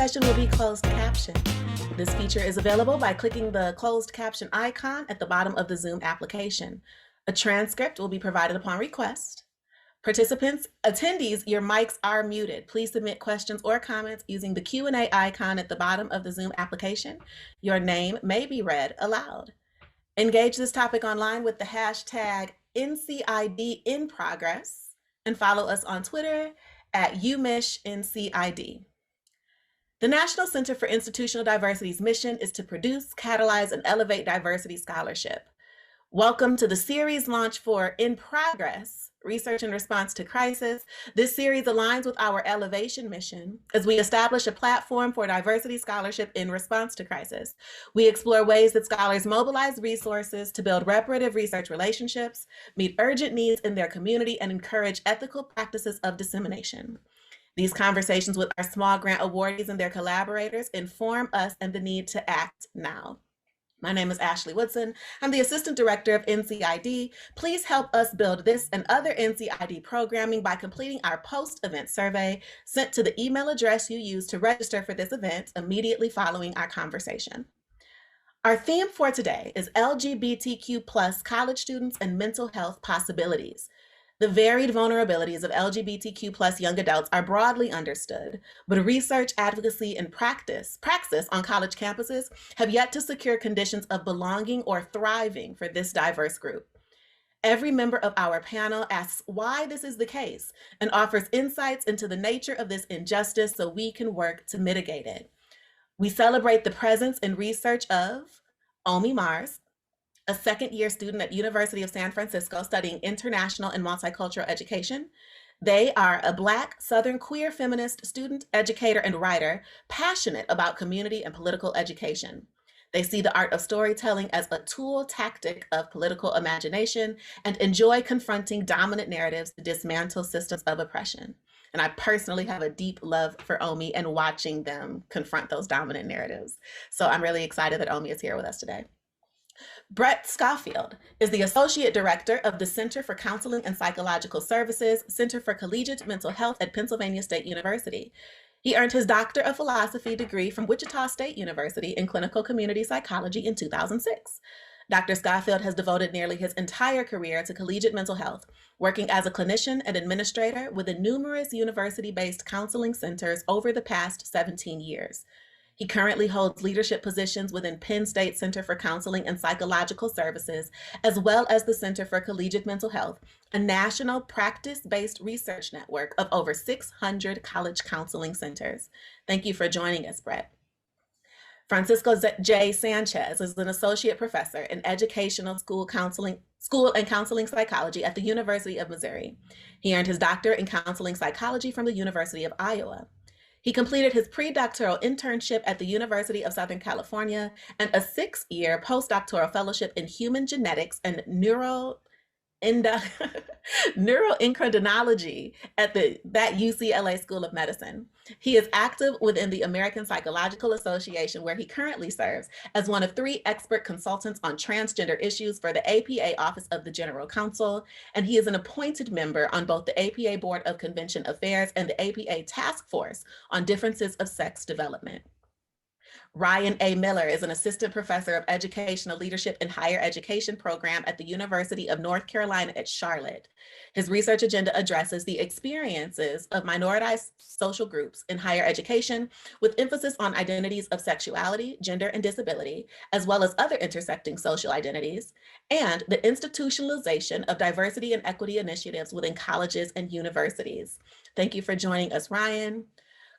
session will be closed caption. This feature is available by clicking the closed caption icon at the bottom of the Zoom application. A transcript will be provided upon request. Participants, attendees, your mics are muted. Please submit questions or comments using the Q&A icon at the bottom of the Zoom application. Your name may be read aloud. Engage this topic online with the hashtag NCIDinprogress and follow us on Twitter at UMISHNCID. The National Center for Institutional Diversity's mission is to produce, catalyze, and elevate diversity scholarship. Welcome to the series launch for In Progress, Research in Response to Crisis. This series aligns with our elevation mission as we establish a platform for diversity scholarship in response to crisis. We explore ways that scholars mobilize resources to build reparative research relationships, meet urgent needs in their community, and encourage ethical practices of dissemination. These conversations with our small grant awardees and their collaborators inform us and the need to act now. My name is Ashley Woodson. I'm the Assistant Director of NCID. Please help us build this and other NCID programming by completing our post-event survey sent to the email address you used to register for this event immediately following our conversation. Our theme for today is LGBTQ+ college students and mental health possibilities. The varied vulnerabilities of LGBTQ+ young adults are broadly understood, but research, advocacy, and praxis on college campuses have yet to secure conditions of belonging or thriving for this diverse group. Every member of our panel asks why this is the case and offers insights into the nature of this injustice so we can work to mitigate it. We celebrate the presence and research of ominira, a second-year student at University of San Francisco studying international and multicultural education. They are a Black, Southern queer feminist student, educator, and writer, passionate about community and political education. They see the art of storytelling as a tool tactic of political imagination and enjoy confronting dominant narratives to dismantle systems of oppression. And I personally have a deep love for Omi and watching them confront those dominant narratives. So I'm really excited that Omi is here with us today. Brett Schofield is the Associate Director of the Center for Counseling and Psychological Services, Center for Collegiate Mental Health at Pennsylvania State University. He earned his Doctor of Philosophy degree from Wichita State University in Clinical Community Psychology in 2006. Dr. Schofield has devoted nearly his entire career to collegiate mental health, working as a clinician and administrator within numerous university-based counseling centers over the past 17 years. He currently holds leadership positions within Penn State Center for Counseling and Psychological Services, as well as the Center for Collegiate Mental Health, a national practice-based research network of over 600 college counseling centers. Thank you for joining us, Brett. Francisco J. Sanchez is an associate professor in educational school and counseling psychology at the University of Missouri. He earned his doctorate in counseling psychology from the University of Iowa. He completed his pre-doctoral internship at the University of Southern California and a 6-year postdoctoral fellowship in human genetics and neuroendocrinology at that UCLA School of Medicine. He is active within the American Psychological Association, where he currently serves as one of 3 expert consultants on transgender issues for the APA Office of the General Counsel, and he is an appointed member on both the APA Board of Convention Affairs and the APA Task Force on Differences of Sex Development. Ryan A. Miller is an assistant professor of educational leadership and higher education program at the University of North Carolina at Charlotte. His research agenda addresses the experiences of minoritized social groups in higher education, with emphasis on identities of sexuality, gender, and disability, as well as other intersecting social identities, and the institutionalization of diversity and equity initiatives within colleges and universities. Thank you for joining us, Ryan.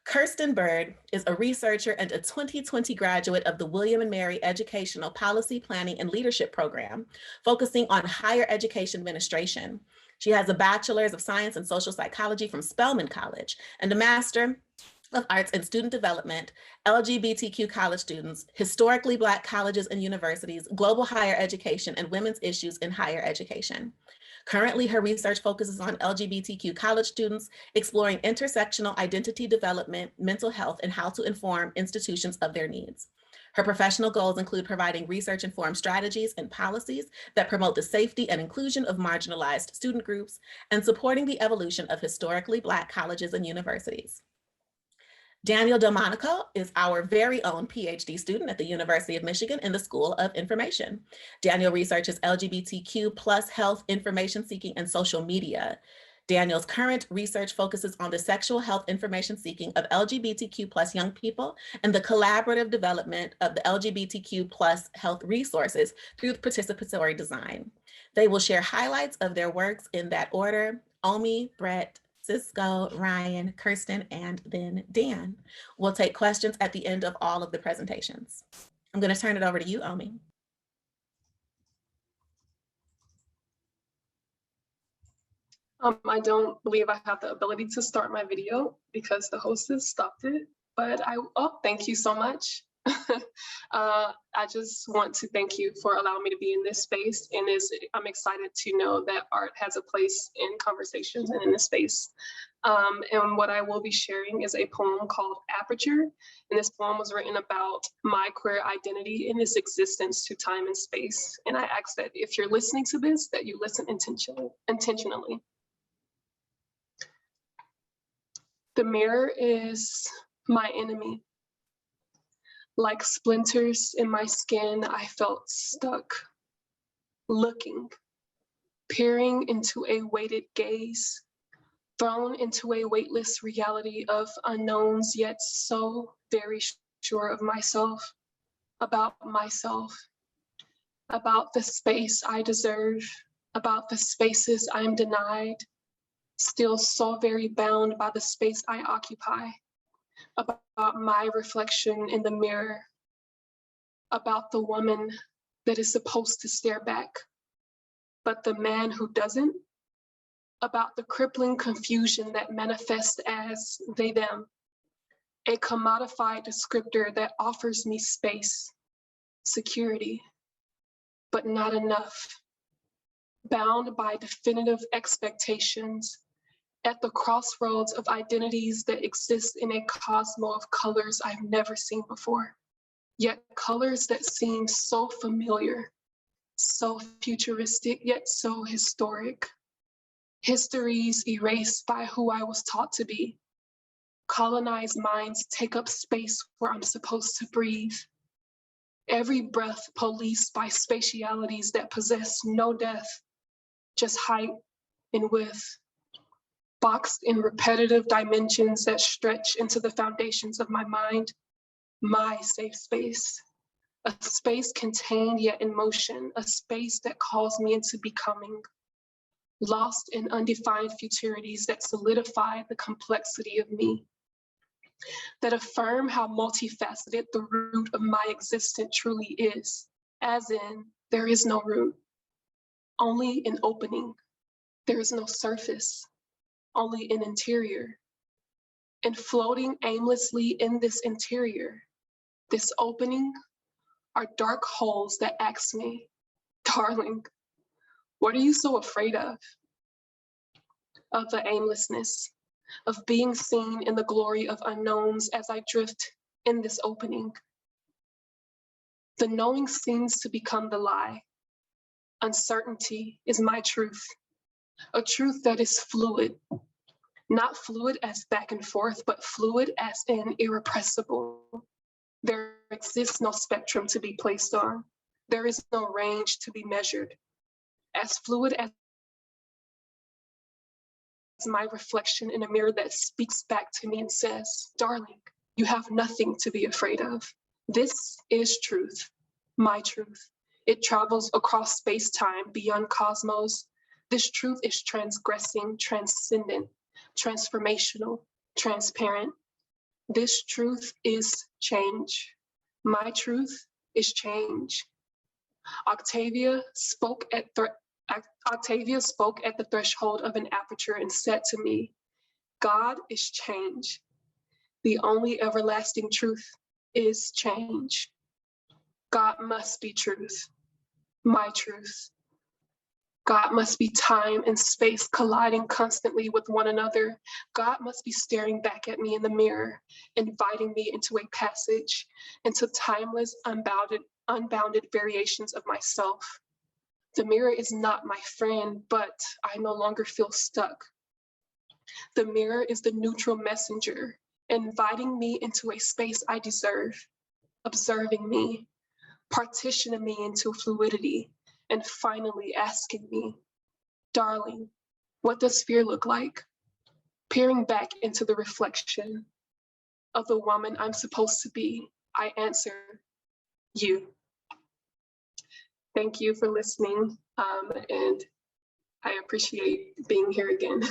Kirstin Byrd is a researcher and a 2020 graduate of the William & Mary Educational Policy Planning and Leadership Program, focusing on higher education administration. She has a Bachelor's of Science in Social Psychology from Spelman College and a Master of Arts in Student Development, LGBTQ college students, historically Black colleges and universities, global higher education, and women's issues in higher education. Currently, her research focuses on LGBTQ college students, exploring intersectional identity development, mental health, and how to inform institutions of their needs. Her professional goals include providing research-informed strategies and policies that promote the safety and inclusion of marginalized student groups, and supporting the evolution of historically Black colleges and universities. Daniel Delmonico is our very own PhD student at the University of Michigan in the School of Information. Daniel researches LGBTQ plus health, information seeking, and social media. Daniel's current research focuses on the sexual health information seeking of LGBTQ plus young people and the collaborative development of the LGBTQ plus health resources through participatory design. They will share highlights of their works in that order: Omi, Brett, Cisco, Ryan, Kirstin, and then Dan. We'll take questions at the end of all of the presentations. I'm going to turn it over to you, Omi. I don't believe I have the ability to start my video because the host has stopped it, but thank you so much. I just want to thank you for allowing me to be in this space, and I'm excited to know that art has a place in conversations and in this space. And what I will be sharing is a poem called Aperture, and this poem was written about my queer identity and its existence to time and space. And I ask that if you're listening to this, that you listen intentionally. The mirror is my enemy. Like splinters in my skin, I felt stuck, looking, peering into a weighted gaze, thrown into a weightless reality of unknowns, yet so very sure of myself, about the space I deserve, about the spaces I'm denied, still so very bound by the space I occupy, about my reflection in the mirror, about the woman that is supposed to stare back, but the man who doesn't, about the crippling confusion that manifests as they, them, a commodified descriptor that offers me space, security, but not enough, bound by definitive expectations, at the crossroads of identities that exist in a cosmos of colors I've never seen before, yet colors that seem so familiar, so futuristic, yet so historic. Histories erased by who I was taught to be. Colonized minds take up space where I'm supposed to breathe. Every breath policed by spatialities that possess no depth, just height and width. Boxed in repetitive dimensions that stretch into the foundations of my mind, my safe space. A space contained yet in motion, a space that calls me into becoming. Lost in undefined futurities that solidify the complexity of me. That affirm how multifaceted the root of my existence truly is, as in, there is no root, only an opening. There is no surface, only an interior. And floating aimlessly in this interior, this opening, are dark holes that ask me, darling, what are you so afraid of? Of the aimlessness, of being seen in the glory of unknowns as I drift in this opening. The knowing seems to become the lie. Uncertainty is my truth, a truth that is fluid, not fluid as back and forth, but fluid as in irrepressible. There exists no spectrum to be placed on. There is no range to be measured. As fluid as my reflection in a mirror that speaks back to me and says, darling, you have nothing to be afraid of. This is truth, my truth. It travels across space-time beyond cosmos. This truth is transgressing, transcendent, transformational, transparent. This truth is change. My truth is change. Octavia spoke at the threshold of an aperture and said to me, God is change. The only everlasting truth is change. God must be truth, my truth. God must be time and space colliding constantly with one another. God must be staring back at me in the mirror, inviting me into a passage, into timeless, unbounded variations of myself. The mirror is not my friend, but I no longer feel stuck. The mirror is the neutral messenger, inviting me into a space I deserve, observing me, partitioning me into fluidity, and finally asking me, darling, what does fear look like? Peering back into the reflection of the woman I'm supposed to be, I answer, you. Thank you for listening, and I appreciate being here again.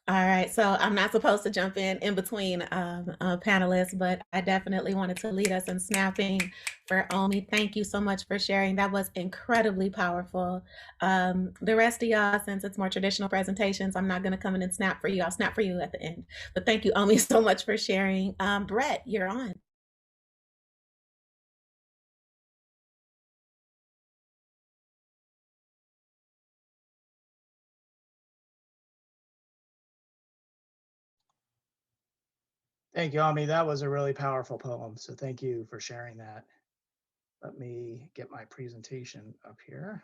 All right, so I'm not supposed to jump in between panelists, but I definitely wanted to lead us in snapping for Omi. Thank you so much for sharing. That was incredibly powerful. The rest of y'all, since it's more traditional presentations, I'm not going to come in and snap for you. I'll snap for you at the end. But thank you, Omi, so much for sharing. Brett, you're on. Thank you, Ami. That was a really powerful poem. So thank you for sharing that. Let me get my presentation up here.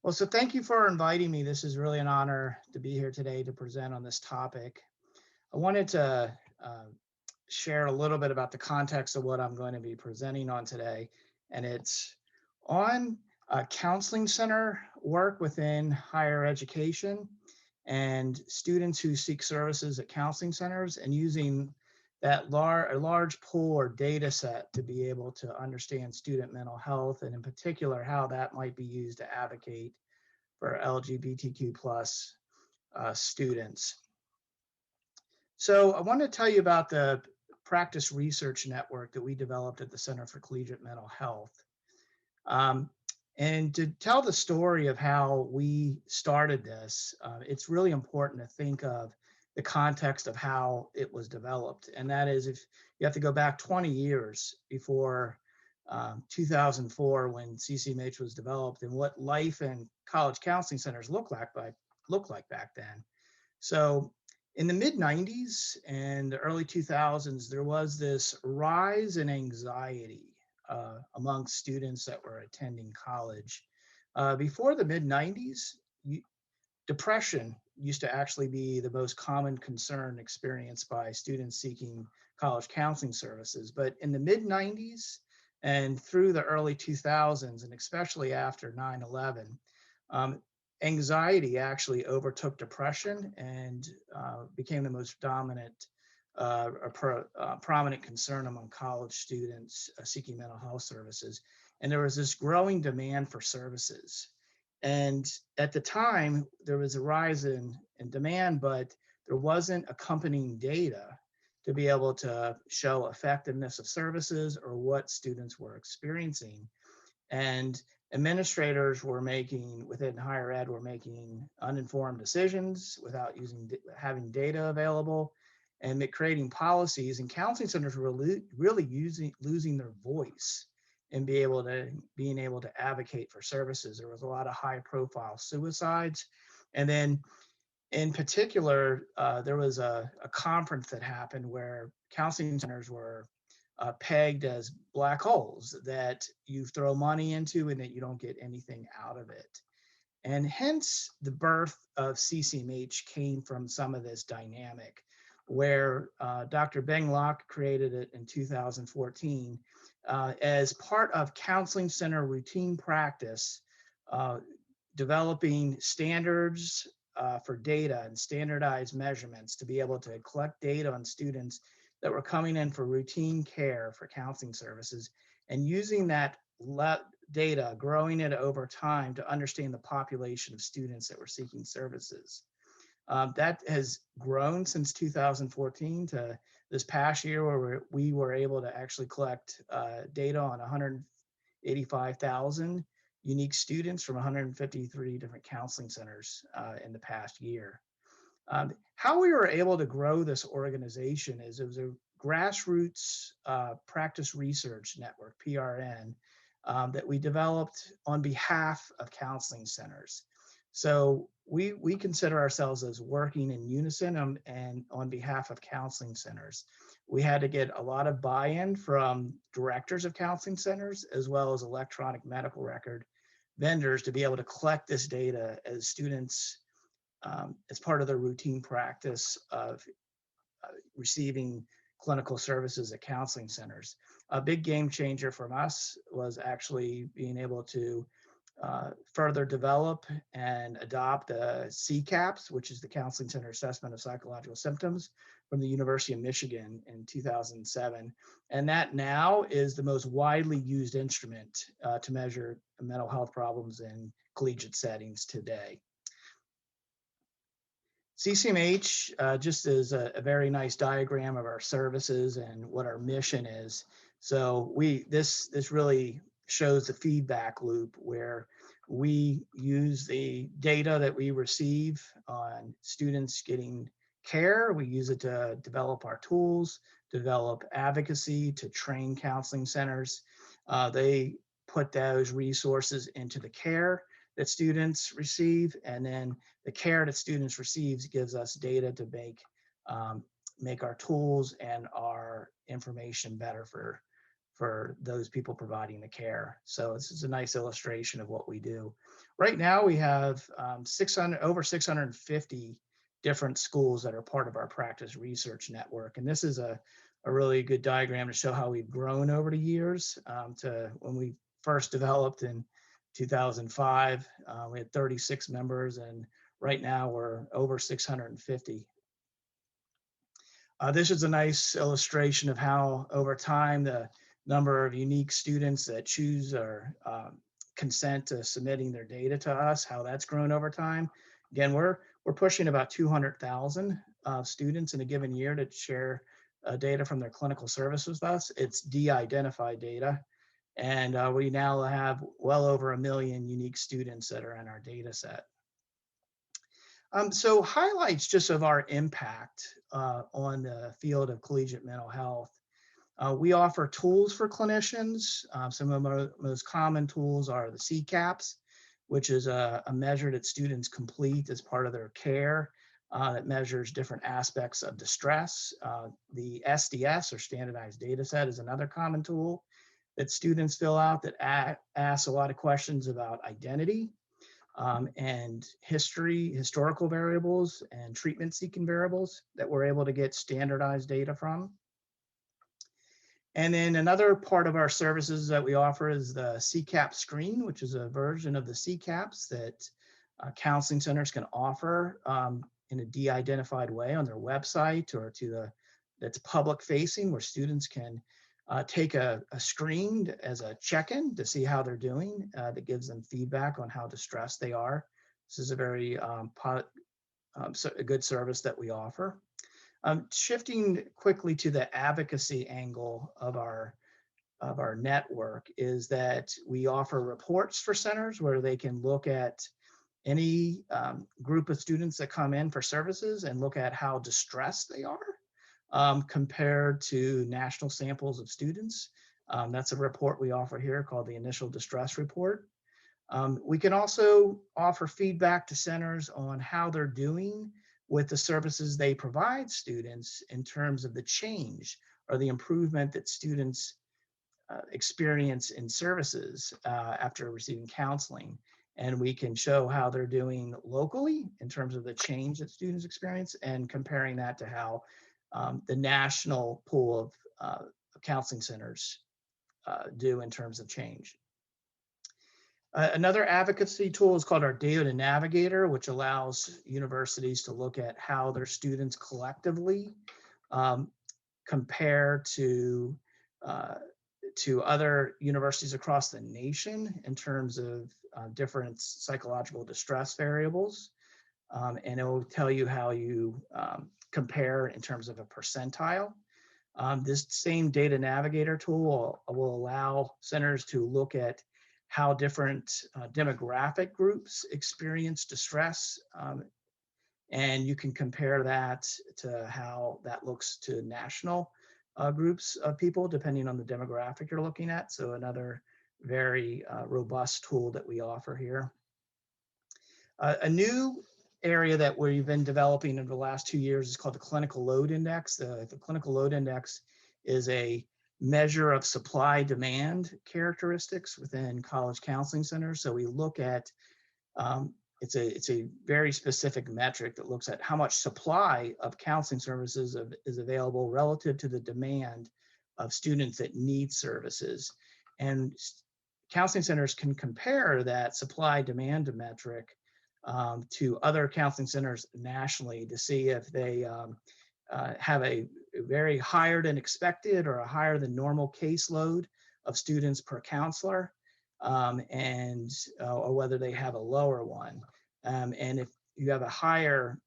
Well, so thank you for inviting me. This is really an honor to be here today to present on this topic. I wanted to share a little bit about the context of what I'm going to be presenting on today. And it's on counseling center work within higher education and students who seek services at counseling centers, and using that a large pool or data set to be able to understand student mental health, and in particular, how that might be used to advocate for LGBTQ plus students. So I want to tell you about the practice research network that we developed at the Center for Collegiate Mental Health. And to tell the story of how we started this, it's really important to think of the context of how it was developed. And that is, if you have to go back 20 years before 2004, when CCMH was developed, and what life in college counseling centers looked like back then. So in the mid-90s and the early 2000s, there was this rise in anxiety among students that were attending college. Before the mid-90s, depression used to actually be the most common concern experienced by students seeking college counseling services. But in the mid-90s and through the early 2000s, and especially after 9/11, anxiety actually overtook depression and became the most dominant prominent concern among college students seeking mental health services. And there was this growing demand for services. And at the time, there was a rise in demand, but there wasn't accompanying data to be able to show effectiveness of services or what students were experiencing. And administrators were making, within higher ed, were making uninformed decisions without having data available, and creating policies. And counseling centers were really losing their voice and being able to advocate for services. There was a lot of high-profile suicides, and then in particular, there was a conference that happened where counseling centers were pegged as black holes that you throw money into and that you don't get anything out of it. And hence the birth of CCMH came from some of this dynamic, where Dr. Beng Lok created it in 2014 as part of counseling center routine practice, developing standards for data and standardized measurements to be able to collect data on students that were coming in for routine care for counseling services, and using that data, growing it over time to understand the population of students that were seeking services. That has grown since 2014 to this past year, where we were able to actually collect data on 185,000 unique students from 153 different counseling centers in the past year. How we were able to grow this organization is it was a grassroots practice research network, PRN, that we developed on behalf of counseling centers. So we consider ourselves as working in unison and on behalf of counseling centers. We had to get a lot of buy-in from directors of counseling centers, as well as electronic medical record vendors, to be able to collect this data as students, as part of their routine practice of receiving clinical services at counseling centers. A big game changer from us was actually being able to further develop and adopt CCAPS, which is the Counseling Center Assessment of Psychological Symptoms from the University of Michigan in 2007. And that now is the most widely used instrument to measure mental health problems in collegiate settings today. CCMH just is a very nice diagram of our services and what our mission is. So this really shows the feedback loop where we use the data that we receive on students getting care. We use it to develop our tools, develop advocacy, to train counseling centers. They put those resources into the care that students receive, and then the care that students receive gives us data to make our tools and our information better for those people providing the care. So this is a nice illustration of what we do. Right now we have over 650 different schools that are part of our practice research network. And this is a really good diagram to show how we've grown over the years. To when we first developed in 2005, we had 36 members, and right now we're over 650. This is a nice illustration of how over time the number of unique students that choose or consent to submitting their data to us, how that's grown over time. Again, we're pushing about 200,000 students in a given year to share data from their clinical services with us. It's de-identified data. And we now have well over 1 million unique students that are in our data set. So highlights just of our impact on the field of collegiate mental health. We offer tools for clinicians. Some of the most common tools are the CCAPS, which is a measure that students complete as part of their care that measures different aspects of distress. The SDS, or standardized data set, is another common tool that students fill out that asks a lot of questions about identity and historical variables and treatment seeking variables that we're able to get standardized data from. And then another part of our services that we offer is the CCAP screen, which is a version of the CCAPs that counseling centers can offer in a de-identified way on their website, or that's public facing, where students can take a screen as a check-in to see how they're doing. That gives them feedback on how distressed they are. This is a very a good service that we offer. Shifting quickly to the advocacy angle of our network is that we offer reports for centers where they can look at any group of students that come in for services and look at how distressed they are compared to national samples of students. That's a report we offer here called the Initial Distress Report. We can also offer feedback to centers on how they're doing with the services they provide students in terms of the change or the improvement that students experience in services after receiving counseling. And we can show how they're doing locally in terms of the change that students experience, and comparing that to how the national pool of counseling centers do in terms of change. Another advocacy tool is called our Data Navigator, which allows universities to look at how their students collectively compare to other universities across the nation in terms of different psychological distress variables. And it will tell you how you compare in terms of a percentile. This same Data Navigator tool will allow centers to look at how different demographic groups experience distress. And you can compare that to how that looks to national groups of people, depending on the demographic you're looking at. So another very robust tool that we offer here. A new area that we've been developing over the last 2 years is called the clinical load index. The clinical load index is a measure of supply demand characteristics within college counseling centers. So we look at, it's a very specific metric that looks at how much supply of counseling services is available relative to the demand of students that need services. And counseling centers can compare that supply demand metric to other counseling centers nationally to see if they have a very higher than expected or a higher than normal caseload of students per counselor, or whether they have a lower one. And if you have a higher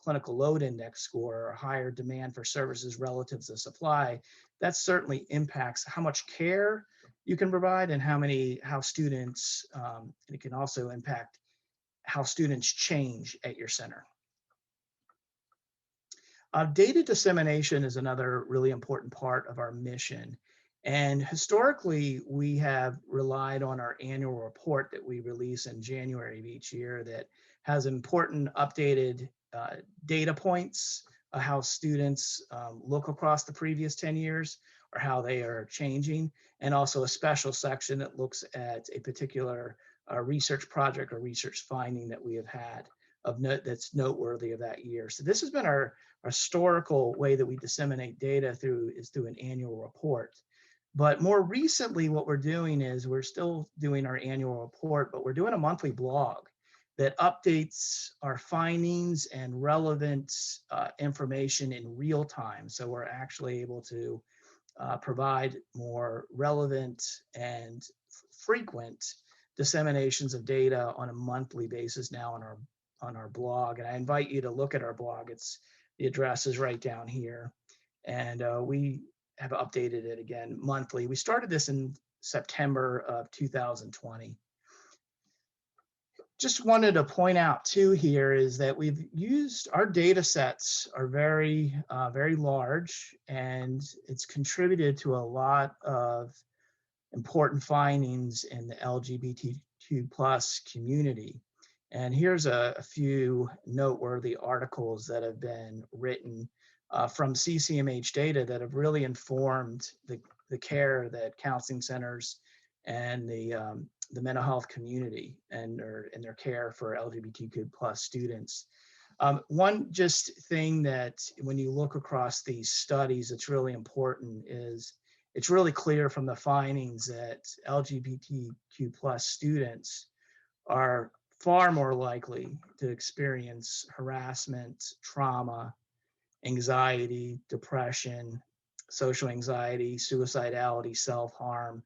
clinical load index score or higher demand for services relative to supply, that certainly impacts how much care you can provide and how students, and it can also impact how students change at your center. Data dissemination is another really important part of our mission. And historically, we have relied on our annual report that we release in January of each year that has important updated data points of how students look across the previous 10 years or how they are changing, and also a special section that looks at a particular research project or research finding that we have had of note that's noteworthy of that year. So this has been our historical way that we disseminate data through an annual report. But more recently, what we're doing is we're still doing our annual report, but we're doing a monthly blog that updates our findings and relevant information in real time. So we're actually able to provide more relevant and frequent disseminations of data on a monthly basis now on our blog. And I invite you to look at our blog. The address is right down here. And we have updated it again monthly. We started this in September of 2020. Just wanted to point out too here is that we've used, our data sets are very, very large, and it's contributed to a lot of important findings in the LGBTQ plus community. And here's a few noteworthy articles that have been written from CCMH data that have really informed the care that counseling centers and the mental health community and their care for LGBTQ plus students. One just thing that when you look across these studies, it's really important is it's really clear from the findings that LGBTQ plus students are far more likely to experience harassment, trauma, anxiety, depression, social anxiety, suicidality, self-harm,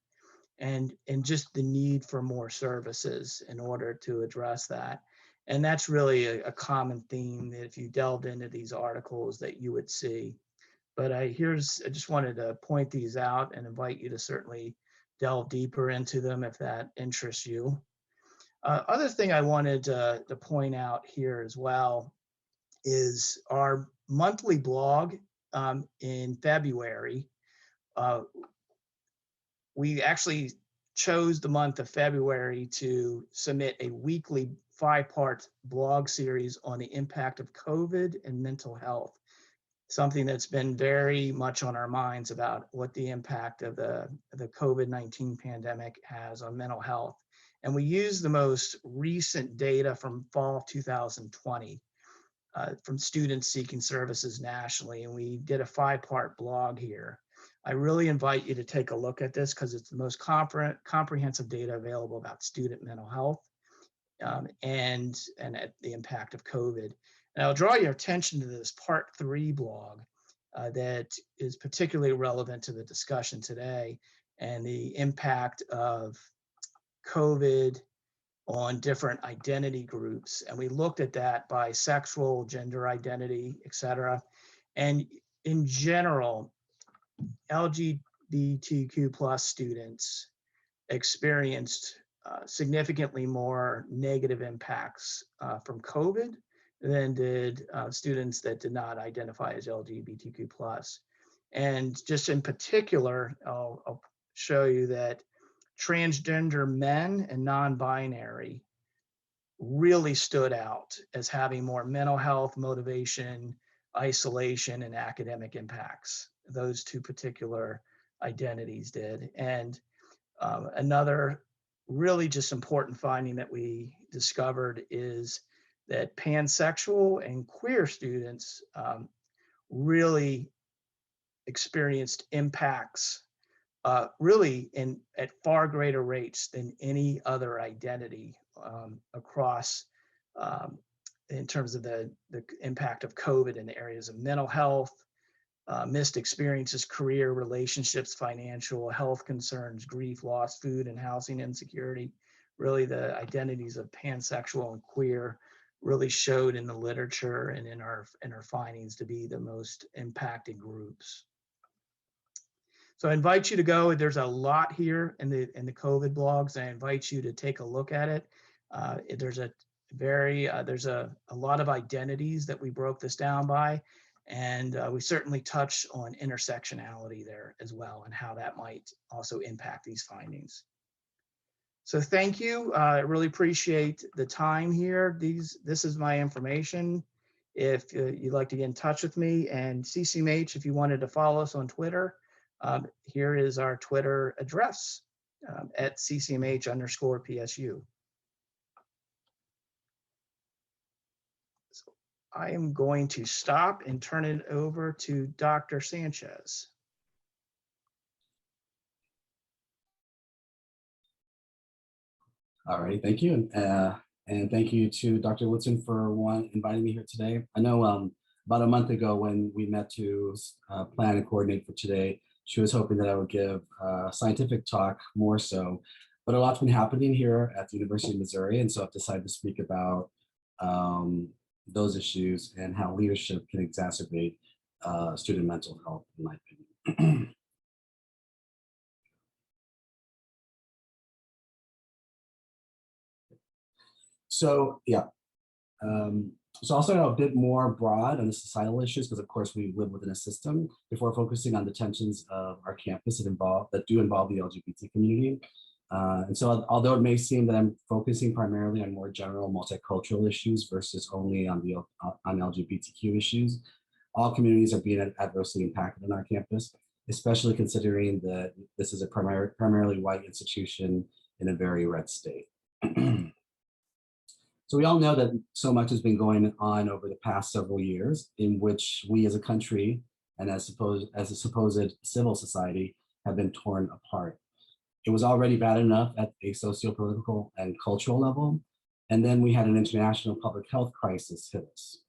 and just the need for more services in order to address that. And that's really a common theme that if you delved into these articles that you would see. But I just wanted to point these out and invite you to certainly delve deeper into them if that interests you. Other thing I wanted to point out here as well is our monthly blog in February. We actually chose the month of February to submit a weekly 5-part blog series on the impact of COVID and mental health, something that's been very much on our minds about what the impact of the COVID-19 pandemic has on mental health. And we use the most recent data from fall of 2020 from students seeking services nationally. And we did a 5-part blog here. I really invite you to take a look at this because it's the most comprehensive data available about student mental health and at the impact of COVID. And I'll draw your attention to this part 3 blog that is particularly relevant to the discussion today and the impact of COVID on different identity groups. And we looked at that by sexual, gender identity, et cetera. And in general, LGBTQ plus students experienced significantly more negative impacts from COVID than did students that did not identify as LGBTQ plus. And just in particular, I'll show you that transgender men and non-binary really stood out as having more mental health, motivation, isolation, and academic impacts. Those two particular identities did. And another really just important finding that we discovered is that pansexual and queer students really experienced impacts really at far greater rates than any other identity across in terms of the impact of COVID in the areas of mental health, missed experiences, career, relationships, financial, health concerns, grief, loss, food and housing insecurity. Really the identities of pansexual and queer really showed in the literature and in our findings to be the most impacted groups. So I invite you to go. There's a lot here in the COVID blogs. I invite you to take a look at it. There's a lot of identities that we broke this down by, and we certainly touch on intersectionality there as well and how that might also impact these findings. So thank you. I really appreciate the time here. This is my information. If you'd like to get in touch with me, and CCMH, if you wanted to follow us on Twitter, here is our Twitter address at ccmh_PSU. So I am going to stop and turn it over to Dr. Sanchez. All right, thank you. And thank you to Dr. Woodson for inviting me here today. I know about a month ago when we met to plan and coordinate for today, she was hoping that I would give a scientific talk more so, but a lot's been happening here at the University of Missouri, and so I've decided to speak about those issues and how leadership can exacerbate student mental health, in my opinion. So yeah, so I'll start out a bit more broad on the societal issues because of course we live within a system before focusing on the tensions of our campus that do involve the LGBT community. And so although it may seem that I'm focusing primarily on more general multicultural issues versus only on LGBTQ issues, all communities are being adversely impacted on our campus, especially considering that this is a primarily white institution in a very red state. So we all know that so much has been going on over the past several years in which we as a country and as a supposed civil society have been torn apart. It was already bad enough at a socio-political and cultural level, and then we had an international public health crisis hit us,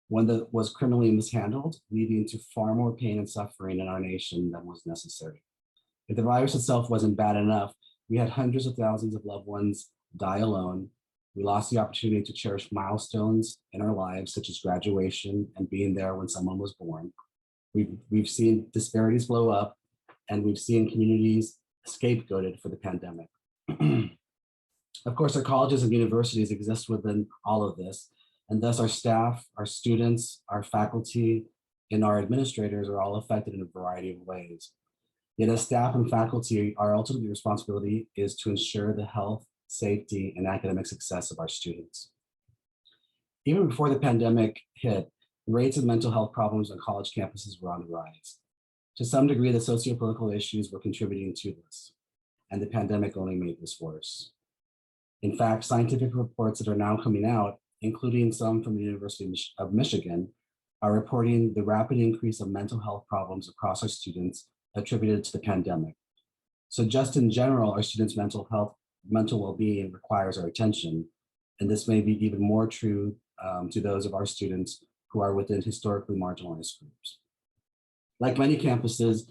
one that was criminally mishandled, leading to far more pain and suffering in our nation than was necessary. If the virus itself wasn't bad enough, we had hundreds of thousands of loved ones die alone. We lost the opportunity to cherish milestones in our lives, such as graduation and being there when someone was born. We've seen disparities blow up, and we've seen communities scapegoated for the pandemic. Of course, our colleges and universities exist within all of this, and thus our staff, our students, our faculty, and our administrators are all affected in a variety of ways. Yet as staff and faculty, our ultimate responsibility is to ensure the health, safety, and academic success of our students. Even before the pandemic hit, rates of mental health problems on college campuses were on the rise. To some degree, the socio-political issues were contributing to this, and the pandemic only made this worse. In fact, scientific reports that are now coming out, including some from the University of Michigan, are reporting the rapid increase of mental health problems across our students attributed to the pandemic. So just in general, our students' mental well-being requires our attention, and this may be even more true to those of our students who are within historically marginalized groups. Like many campuses,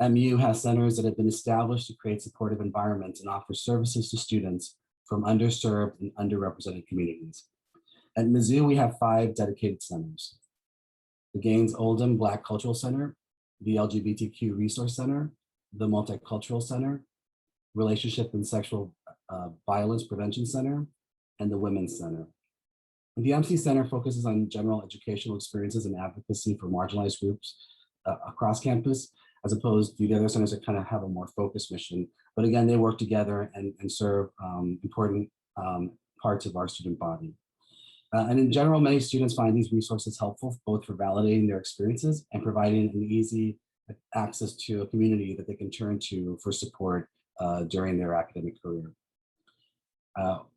MU has centers that have been established to create supportive environments and offer services to students from underserved and underrepresented communities. At Mizzou, we have 5 dedicated centers: the Gaines Oldham Black Cultural Center, the LGBTQ Resource Center, the Multicultural Center, Relationship and Sexual Violence Prevention Center, and the Women's Center. The MC Center focuses on general educational experiences and advocacy for marginalized groups across campus, as opposed to the other centers that kind of have a more focused mission. But again, they work together and serve important parts of our student body. And in general, many students find these resources helpful, both for validating their experiences and providing an easy access to a community that they can turn to for support during their academic career.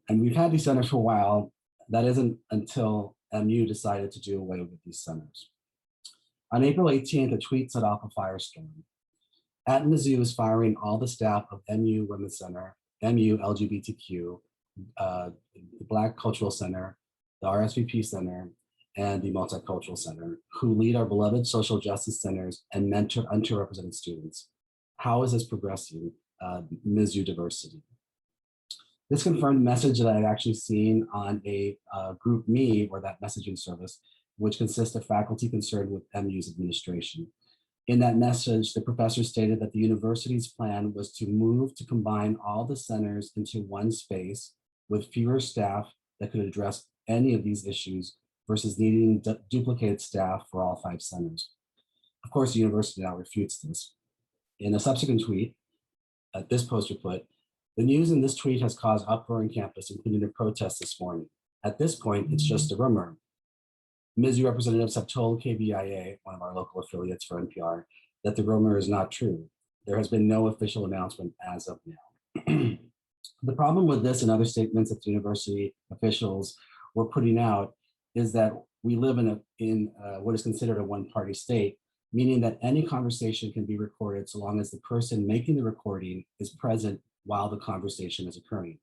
And we've had these centers for a while. That isn't until MU decided to do away with these centers. On April 18th, a tweet set off a firestorm. At Mizzou is firing all the staff of MU Women's Center, MU LGBTQ, the Black Cultural Center, the RSVP Center, and the Multicultural Center, who lead our beloved social justice centers and mentor underrepresented students. How is this progressing Mizzou diversity? This confirmed message that I'd actually seen on a group me, or that messaging service, which consists of faculty concerned with MU's administration. In that message, the professor stated that the university's plan was to move to combine all the centers into one space with fewer staff that could address any of these issues versus needing duplicated staff for all 5 centers. Of course, the university now refutes this. In a subsequent tweet, this poster put, "The news in this tweet has caused uproar on campus, including a protest this morning. At this point, it's just a rumor. Mizzou representatives have told KBIA, one of our local affiliates for NPR, that the rumor is not true. There has been no official announcement as of now." The problem with this and other statements that the university officials were putting out is that we live in what is considered a one-party state, meaning that any conversation can be recorded so long as the person making the recording is present while the conversation is occurring.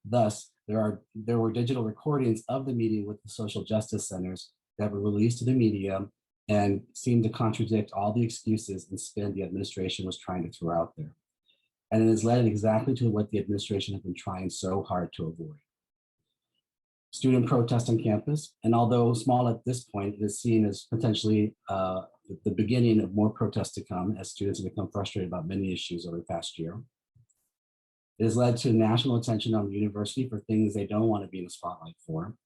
Thus, there were digital recordings of the meeting with the social justice centers that were released to the media and seemed to contradict all the excuses and spin the administration was trying to throw out there. And it has led exactly to what the administration has been trying so hard to avoid. Student protest on campus, and although small at this point, it is seen as potentially the beginning of more protests to come as students have become frustrated about many issues over the past year. It has led to national attention on the university for things they don't want to be in the spotlight for.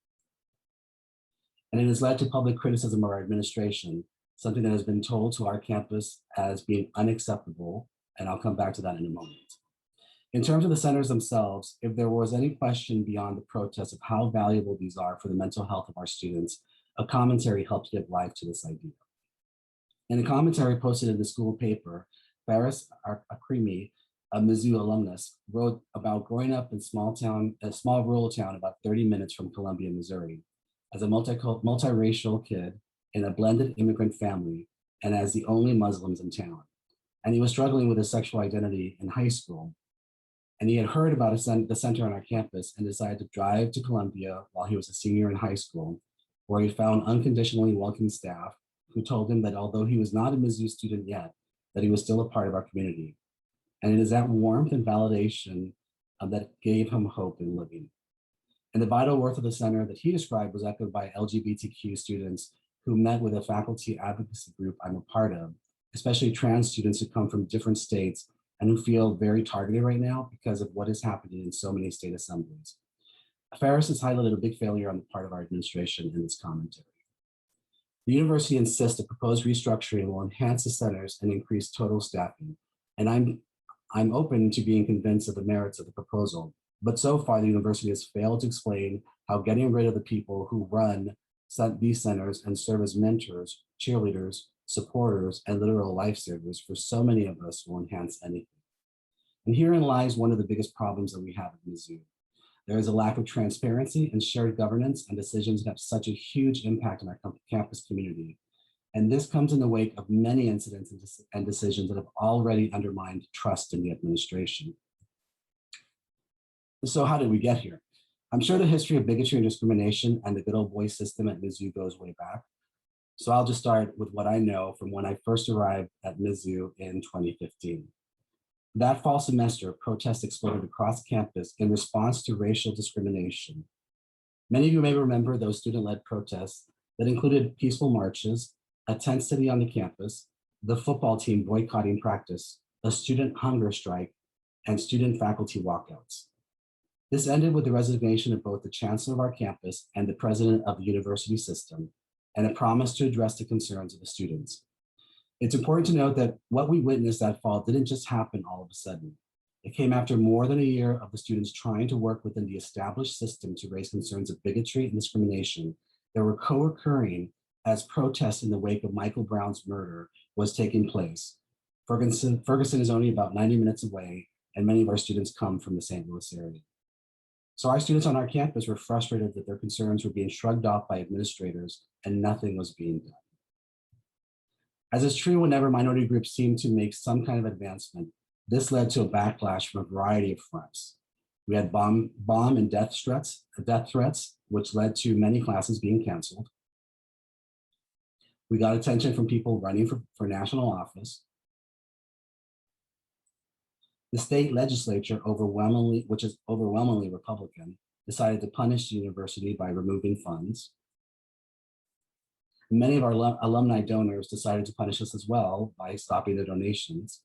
And it has led to public criticism of our administration, something that has been told to our campus as being unacceptable, and I'll come back to that in a moment. In terms of the centers themselves, if there was any question beyond the protests of how valuable these are for the mental health of our students, a commentary helped give life to this idea. In a commentary posted in the school paper, Faris Akrimi, a Mizzou alumnus, wrote about growing up in a small rural town about 30 minutes from Columbia, Missouri, as a multiracial kid in a blended immigrant family and as the only Muslims in town. And he was struggling with his sexual identity in high school. And he had heard about the center on our campus and decided to drive to Columbia while he was a senior in high school, where he found unconditionally welcoming staff who told him that although he was not a Mizzou student yet, that he was still a part of our community. And it is that warmth and validation that gave him hope in living. And the vital worth of the center that he described was echoed by LGBTQ students who met with a faculty advocacy group I'm a part of, especially trans students who come from different states and who feel very targeted right now because of what is happening in so many state assemblies. Faris has highlighted a big failure on the part of our administration in this commentary. The university insists the proposed restructuring will enhance the centers and increase total staffing. And I'm open to being convinced of the merits of the proposal, but so far the university has failed to explain how getting rid of the people who run these centers and serve as mentors, cheerleaders, supporters, and literal lifesavers for so many of us will enhance anything. And herein lies one of the biggest problems that we have at Mizzou. There is a lack of transparency and shared governance and decisions that have such a huge impact on our campus community. And this comes in the wake of many incidents and decisions that have already undermined trust in the administration. So how did we get here? I'm sure the history of bigotry and discrimination and the good old boy system at Mizzou goes way back. So I'll just start with what I know from when I first arrived at Mizzou in 2015. That fall semester, protests exploded across campus in response to racial discrimination. Many of you may remember those student-led protests that included peaceful marches, a tent city on the campus, the football team boycotting practice, a student hunger strike, and student faculty walkouts. This ended with the resignation of both the chancellor of our campus and the president of the university system, and a promise to address the concerns of the students. It's important to note that what we witnessed that fall didn't just happen all of a sudden. It came after more than a year of the students trying to work within the established system to raise concerns of bigotry and discrimination that were co-occurring as protests in the wake of Michael Brown's murder was taking place. Ferguson is only about 90 minutes away, and many of our students come from the St. Louis area. So our students on our campus were frustrated that their concerns were being shrugged off by administrators and nothing was being done. As is true whenever minority groups seem to make some kind of advancement, this led to a backlash from a variety of fronts. We had bomb and death threats, which led to many classes being canceled. We got attention from people running for national office. The state legislature, which is overwhelmingly Republican, decided to punish the university by removing funds. Many of our alumni donors decided to punish us as well by stopping the donations.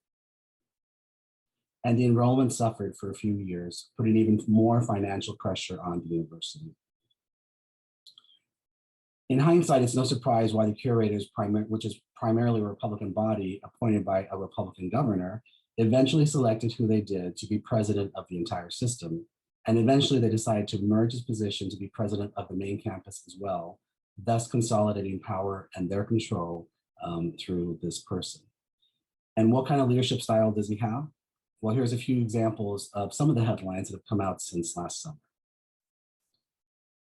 And the enrollment suffered for a few years, putting even more financial pressure on the university. In hindsight, it's no surprise why the curators, which is primarily a Republican body appointed by a Republican governor, eventually selected who they did to be president of the entire system. And eventually they decided to merge his position to be president of the main campus as well, thus consolidating power and their control through this person. And what kind of leadership style does he have? Well, here's a few examples of some of the headlines that have come out since last summer.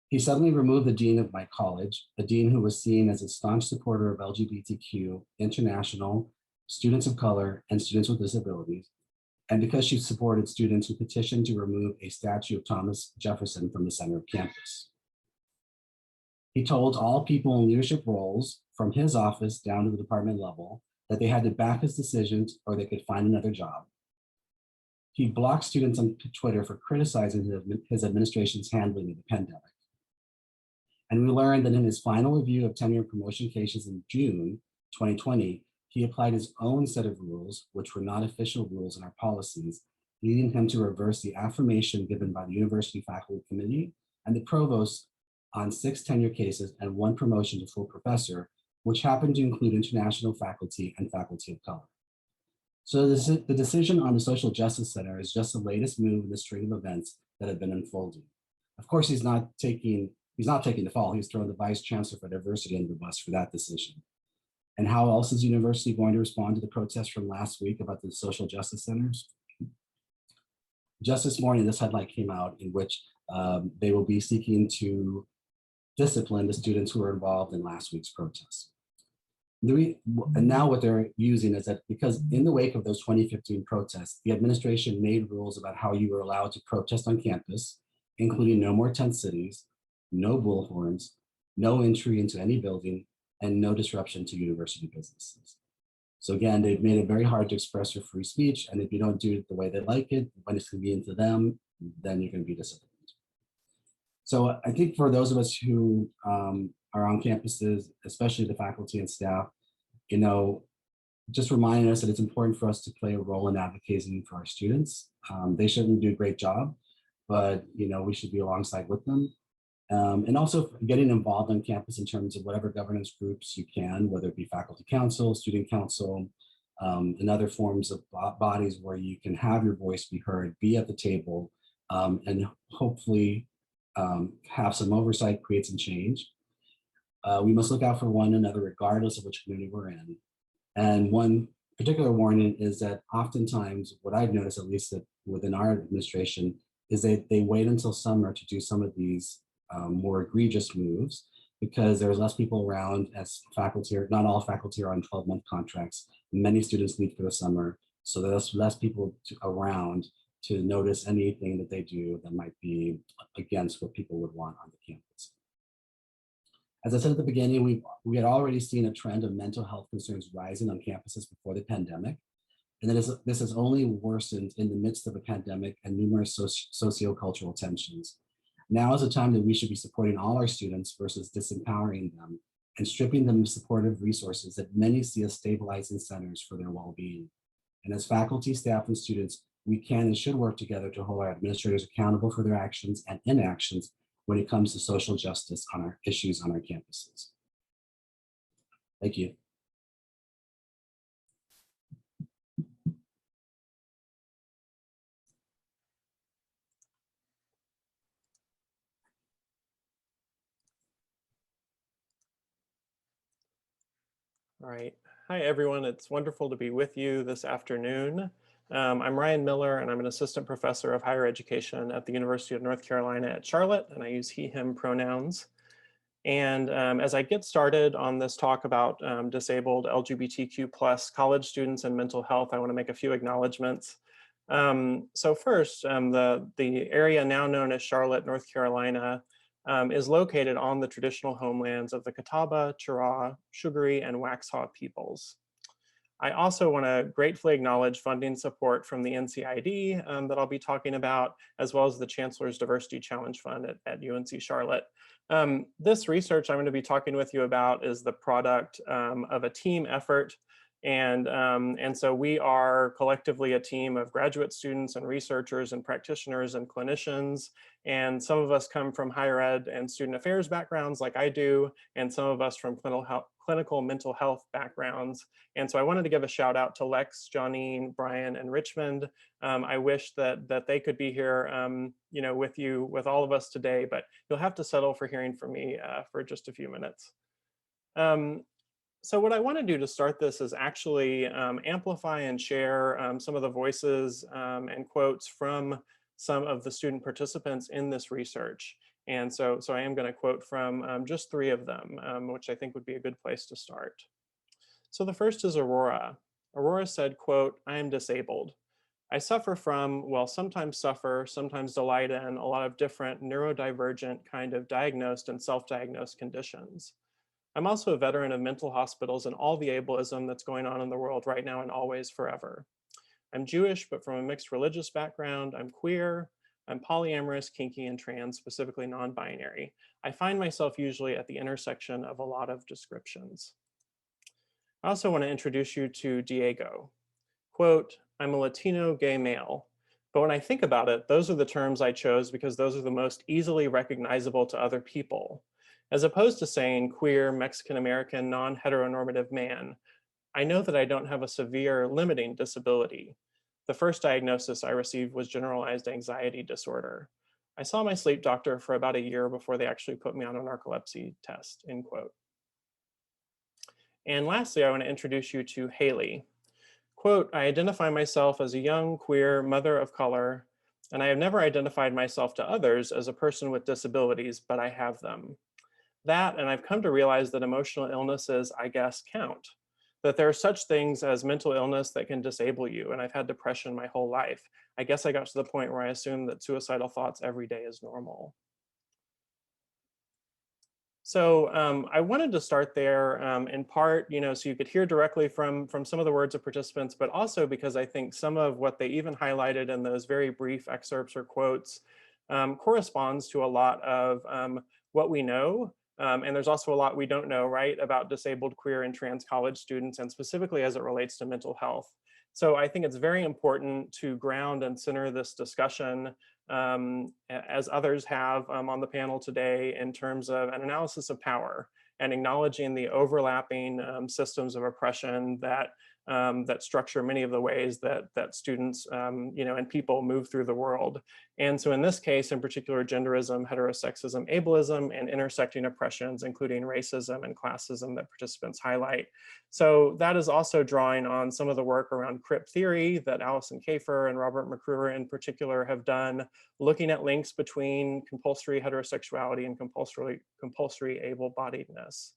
He suddenly removed the dean of my college, a dean who was seen as a staunch supporter of LGBTQ, international, students of color, and students with disabilities, and because she supported students who petitioned to remove a statue of Thomas Jefferson from the center of campus. He told all people in leadership roles, from his office down to the department level, that they had to back his decisions or they could find another job. He blocked students on Twitter for criticizing his administration's handling of the pandemic. And we learned that in his final review of tenure and promotion cases in June 2020, he applied his own set of rules, which were not official rules in our policies, leading him to reverse the affirmation given by the University Faculty Committee and the provost on 6 tenure cases and 1 promotion to full professor, which happened to include international faculty and faculty of color. So the decision on the Social Justice Center is just the latest move in the string of events that have been unfolding. Of course, he's not taking the fall. He's thrown the vice chancellor for diversity under the bus for that decision. And how else is the university going to respond to the protests from last week about the social justice centers? Just this morning, this headline came out in which they will be seeking to discipline the students who were involved in last week's protests. And now what they're using is that because in the wake of those 2015 protests, the administration made rules about how you were allowed to protest on campus, including no more tent cities, no bullhorns, no entry into any building, and no disruption to university businesses. So again, they've made it very hard to express your free speech, and if you don't do it the way they like it, when it's convenient to them, then you're going to be disciplined. So I think for those of us who are on campuses, especially the faculty and staff, just reminding us that it's important for us to play a role in advocating for our students. They shouldn't do a great job, but we should be alongside with them. And also getting involved on campus in terms of whatever governance groups you can, whether it be faculty council, student council, and other forms of bodies where you can have your voice be heard, be at the table, and hopefully have some oversight, create some change. We must look out for one another regardless of which community we're in. And one particular warning is that oftentimes, what I've noticed, at least within our administration, is that they wait until summer to do some of these more egregious moves because there's less people around as faculty, or not all faculty are on 12-month contracts. Many students leave for the summer, so there's less people around to notice anything that they do that might be against what people would want on the campus. As I said at the beginning, we had already seen a trend of mental health concerns rising on campuses before the pandemic. And then this has only worsened in the midst of a pandemic and numerous socio-cultural tensions. Now is a time that we should be supporting all our students versus disempowering them and stripping them of supportive resources that many see as stabilizing centers for their well-being. And as faculty, staff, and students, we can and should work together to hold our administrators accountable for their actions and inactions when it comes to social justice on our issues on our campuses. Thank you. All right. Hi, everyone. It's wonderful to be with you this afternoon. I'm Ryan Miller, and I'm an assistant professor of higher education at the University of North Carolina at Charlotte, and I use he, him pronouns. And as I get started on this talk about disabled LGBTQ plus college students and mental health, I want to make a few acknowledgements. So first, the area now known as Charlotte, North Carolina, is located on the traditional homelands of the Catawba, Chiraw, Sugary, and Waxhaw peoples. I also want to gratefully acknowledge funding support from the NCID that I'll be talking about, as well as the Chancellor's Diversity Challenge Fund at UNC Charlotte. This research I'm going to be talking with you about is the product of a team effort. And so we are collectively a team of graduate students and researchers and practitioners and clinicians. And some of us come from higher ed and student affairs backgrounds like I do, and some of us from clinical mental health backgrounds. And so I wanted to give a shout out to Lex, Johnine, Brian, and Richmond. I wish that they could be here with all of us today, but you'll have to settle for hearing from me for just a few minutes. So what I want to do to start this is actually amplify and share some of the voices and quotes from some of the student participants in this research. And so I am going to quote from just 3 of them, which I think would be a good place to start. So the first is Aurora. Aurora said, quote, "I am disabled. I suffer from, well, sometimes suffer, sometimes delight in a lot of different neurodivergent kind of diagnosed and self-diagnosed conditions. I'm also a veteran of mental hospitals and all the ableism that's going on in the world right now and always forever. I'm Jewish, but from a mixed religious background. I'm queer. I'm polyamorous, kinky, and trans, specifically non-binary. I find myself usually at the intersection of a lot of descriptions." I also want to introduce you to Diego. Quote, "I'm a Latino gay male. But when I think about it, those are the terms I chose because those are the most easily recognizable to other people. As opposed to saying queer, Mexican-American, non-heteronormative man, I know that I don't have a severe limiting disability. The first diagnosis I received was generalized anxiety disorder. I saw my sleep doctor for about a year before they actually put me on a narcolepsy test," end quote. And lastly, I want to introduce you to Haley. Quote, "I identify myself as a young, queer mother of color, and I have never identified myself to others as a person with disabilities, but I have them. That, and I've come to realize that emotional illnesses, I guess, count. That there are such things as mental illness that can disable you, and I've had depression my whole life. I guess I got to the point where I assumed that suicidal thoughts every day is normal." So I wanted to start there in part, so you could hear directly from some of the words of participants, but also because I think some of what they even highlighted in those very brief excerpts or quotes corresponds to a lot of what we know. And there's also a lot we don't know, right, about disabled queer and trans college students, and specifically as it relates to mental health. So I think it's very important to ground and center this discussion, as others have on the panel today, in terms of an analysis of power and acknowledging the overlapping systems of oppression that structure many of the ways that students and people move through the world. And so in this case, in particular, genderism, heterosexism, ableism, and intersecting oppressions, including racism and classism that participants highlight. So that is also drawing on some of the work around crip theory that Alison Kafer and Robert McCruer in particular have done, looking at links between compulsory heterosexuality and compulsory able-bodiedness.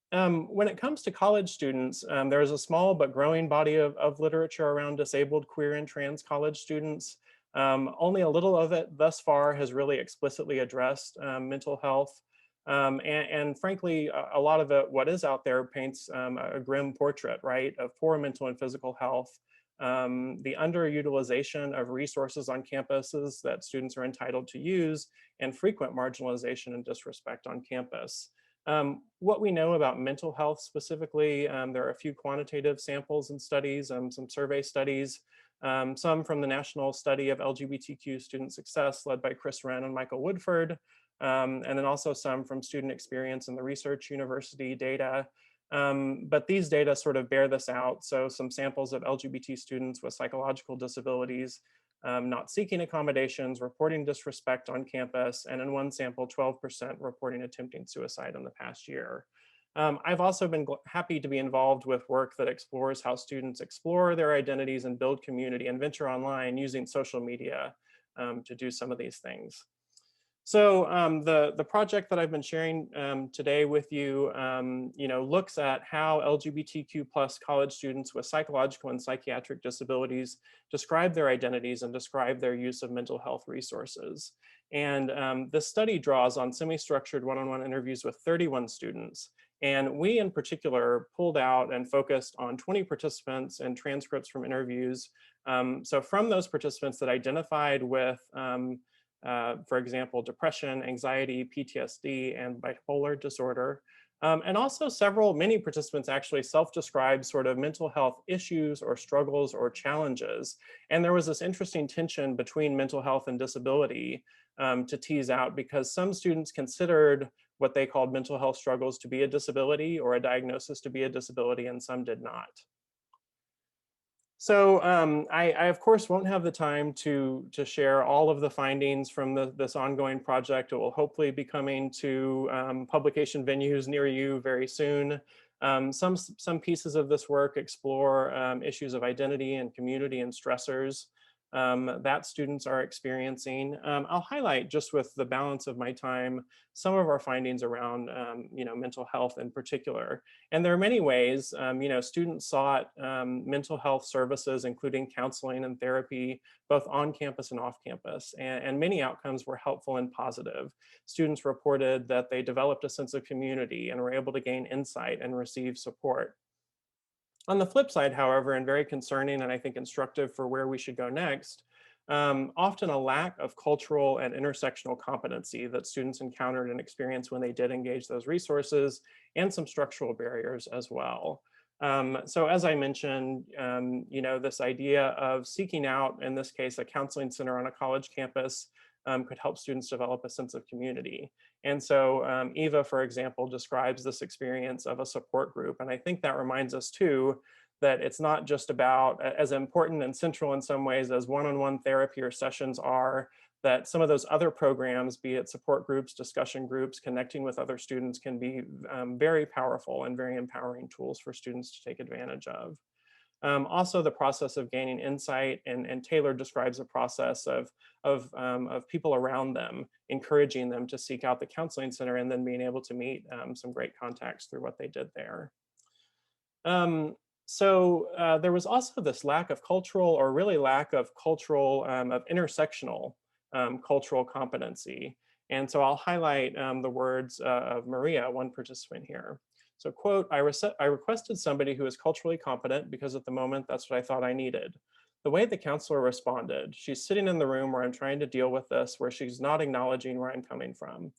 When it comes to college students, there is a small but growing body of literature around disabled queer and trans college students. Only a little of it thus far has really explicitly addressed mental health. And frankly, a lot of it, what is out there, paints a grim portrait, right, of poor mental and physical health, the underutilization of resources on campuses that students are entitled to use, and frequent marginalization and disrespect on campus. What we know about mental health specifically, there are a few quantitative samples and studies, some survey studies, some from the National Study of LGBTQ Student Success led by Chris Wren and Michael Woodford, and then also some from student experience in the research university data. But these data sort of bear this out. So some samples of LGBT students with psychological disabilities not seeking accommodations, reporting disrespect on campus, and in one sample, 12% reporting attempting suicide in the past year. I've also been happy to be involved with work that explores how students explore their identities and build community and venture online using social media to do some of these things. So the project that I've been sharing today with you, looks at how LGBTQ plus college students with psychological and psychiatric disabilities describe their identities and describe their use of mental health resources. And this study draws on semi-structured one-on-one interviews with 31 students. And we in particular pulled out and focused on 20 participants and transcripts from interviews. So from those participants that identified with for example, depression, anxiety, PTSD, and bipolar disorder. And also many participants actually self-described sort of mental health issues or struggles or challenges. And there was this interesting tension between mental health and disability to tease out, because some students considered what they called mental health struggles to be a disability or a diagnosis to be a disability, and some did not. So I of course won't have the time to share all of the findings from this ongoing project. It will hopefully be coming to publication venues near you very soon. Some pieces of this work explore issues of identity and community and stressors that students are experiencing. I'll highlight, just with the balance of my time, some of our findings around mental health in particular. And there are many ways students sought mental health services, including counseling and therapy, both on campus and off campus, and many outcomes were helpful and positive. Students reported that they developed a sense of community and were able to gain insight and receive support. On the flip side, however, and very concerning and I think instructive for where we should go next, often a lack of cultural and intersectional competency that students encountered and experienced when they did engage those resources, and some structural barriers as well. So as I mentioned, this idea of seeking out, in this case, a counseling center on a college campus could help students develop a sense of community. And so Eva, for example, describes this experience of a support group. And I think that reminds us too, that it's not just about, as important and central in some ways as one-on-one therapy or sessions are, that some of those other programs, be it support groups, discussion groups, connecting with other students, can be very powerful and very empowering tools for students to take advantage of. Also, the process of gaining insight, and Taylor describes a process of people around them, encouraging them to seek out the counseling center, and then being able to meet some great contacts through what they did there. So there was also this lack of cultural, or really lack of cultural, of intersectional cultural competency. And so I'll highlight the words of Maria, one participant here. So quote, I requested somebody who is culturally competent because at the moment that's what I thought I needed. The way the counselor responded, she's sitting in the room where I'm trying to deal with this, where she's not acknowledging where I'm coming from.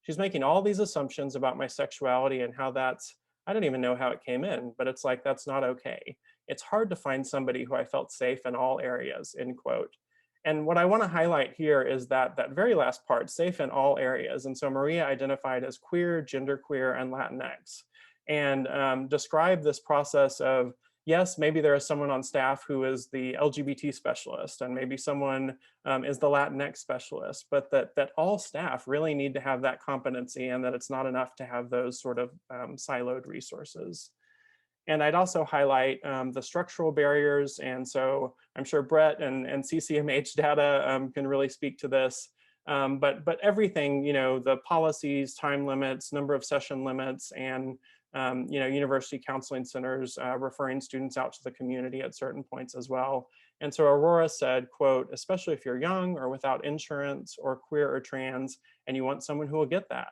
She's making all these assumptions about my sexuality and how that's, I don't even know how it came in, but it's like, that's not okay. It's hard to find somebody who I felt safe in all areas, end quote. And what I want to highlight here is that very last part, safe in all areas. And so Maria identified as queer, genderqueer, and Latinx, and describe this process of, yes, maybe there is someone on staff who is the LGBT specialist, and maybe someone is the Latinx specialist, but that all staff really need to have that competency, and that it's not enough to have those sort of siloed resources. And I'd also highlight the structural barriers. And so I'm sure Brett and CCMH data can really speak to this. But everything, the policies, time limits, number of session limits, and university counseling centers referring students out to the community at certain points as well. And so Aurora said, quote, especially if you're young or without insurance or queer or trans, and you want someone who will get that.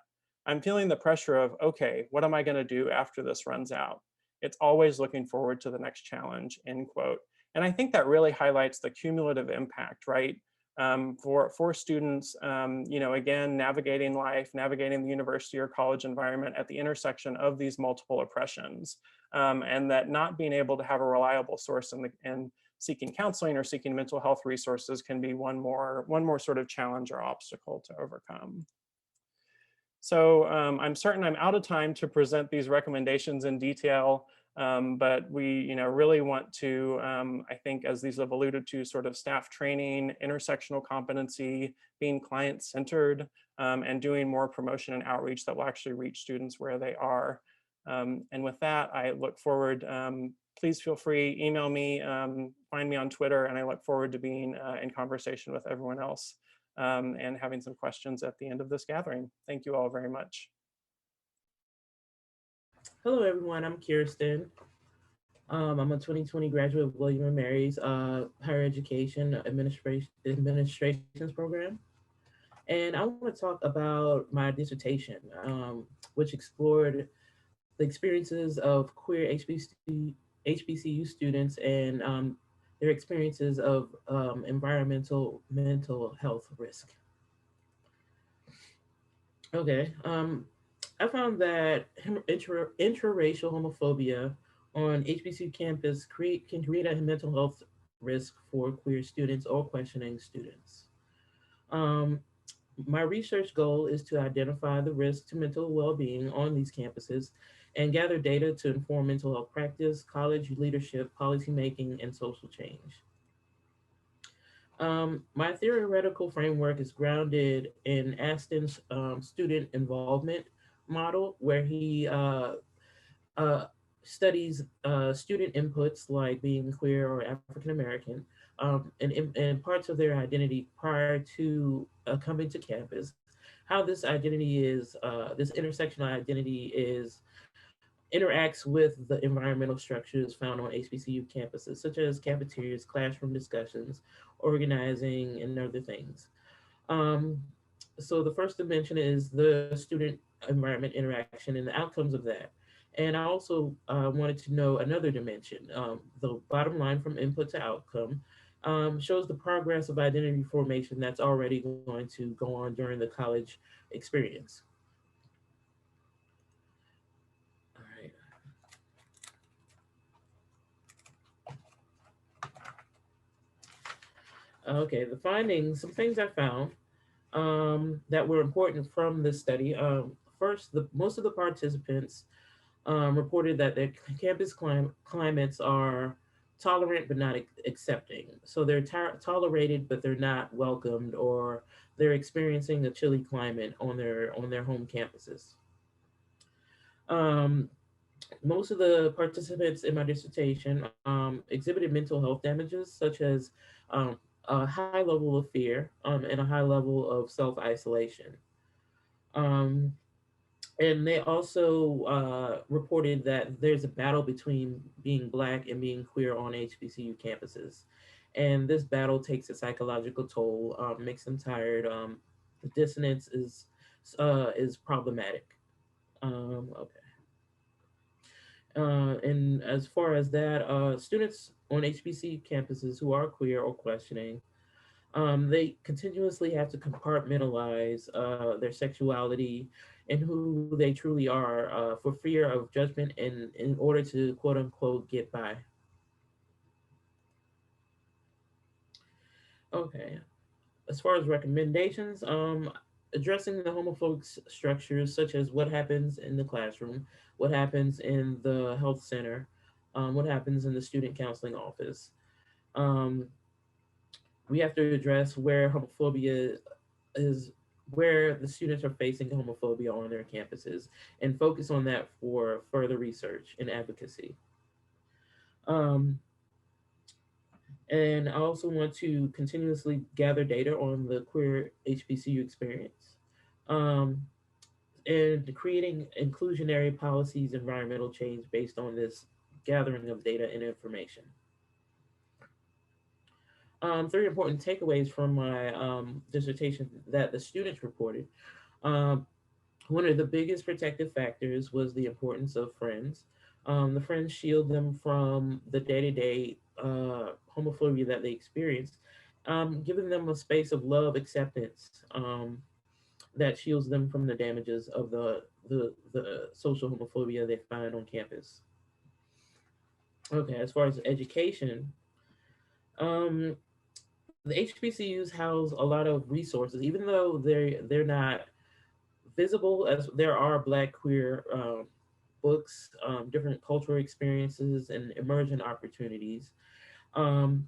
I'm feeling the pressure of, okay, what am I going to do after this runs out? It's always looking forward to the next challenge, end quote. And I think that really highlights the cumulative impact, right? For students, again, navigating life, navigating the university or college environment at the intersection of these multiple oppressions, and that not being able to have a reliable source in seeking counseling or seeking mental health resources can be one more sort of challenge or obstacle to overcome. So I'm certain I'm out of time to present these recommendations in detail, but we really want to, I think, as these have alluded to, sort of staff training, intersectional competency, being client-centered, and doing more promotion and outreach that will actually reach students where they are. And with that, I look forward, please feel free, email me, find me on Twitter, and I look forward to being in conversation with everyone else and having some questions at the end of this gathering. Thank you all very much. Hello, everyone. I'm Kirstin. I'm a 2020 graduate of William & Mary's Higher Education Administrations program. And I want to talk about my dissertation, which explored the experiences of queer HBCU students and their experiences of environmental mental health risk. Okay, I found that intraracial homophobia on HBCU campus can create a mental health risk for queer students or questioning students. Um, my research goal is to identify the risk to mental well-being on these campuses and gather data to inform mental health practice, college leadership, policymaking, and social change. My theoretical framework is grounded in Aston's student involvement model, where he uh, studies student inputs like being queer or African American and parts of their identity prior to coming to campus. How this identity is, this intersectional identity interacts with the environmental structures found on HBCU campuses, such as cafeterias, classroom discussions, organizing, and other things. Um, so the first dimension is the student environment interaction and the outcomes of that. And I also wanted to know another dimension. The bottom line from input to outcome shows the progress of identity formation that's already going to go on during the college experience. All right. Okay, the findings, some things I found that were important from this study. First, most of the participants reported that their campus climates are tolerant but not accepting. So they're tolerated but they're not welcomed, or they're experiencing a chilly climate on their home campuses. Most of the participants in my dissertation exhibited mental health damages, such as a high level of fear and a high level of self-isolation. Um, and they also reported that there's a battle between being Black and being queer on HBCU campuses. And this battle takes a psychological toll, makes them tired. The dissonance is problematic. Okay. And as far as that, students on HBCU campuses who are queer or questioning, they continuously have to compartmentalize their sexuality and who they truly are for fear of judgment and in order to quote unquote get by. Okay, as far as recommendations, addressing the homophobic structures such as what happens in the classroom, what happens in the health center, what happens in the student counseling office. Um, we have to address where homophobia is, where the students are facing homophobia on their campuses, and focus on that for further research and advocacy. Um, and I also want to continuously gather data on the queer HBCU experience. Um, and creating inclusionary policies, environmental change based on this gathering of data and information. Three important takeaways from my dissertation that the students reported. Um, One of the biggest protective factors was the importance of friends. The friends shield them from the day-to-day homophobia that they experience, giving them a space of love, acceptance that shields them from the damages of the social homophobia they find on campus. Okay, as far as education, um, the HBCUs house a lot of resources, even though they're not visible, as there are Black queer books, different cultural experiences, and emergent opportunities. Um,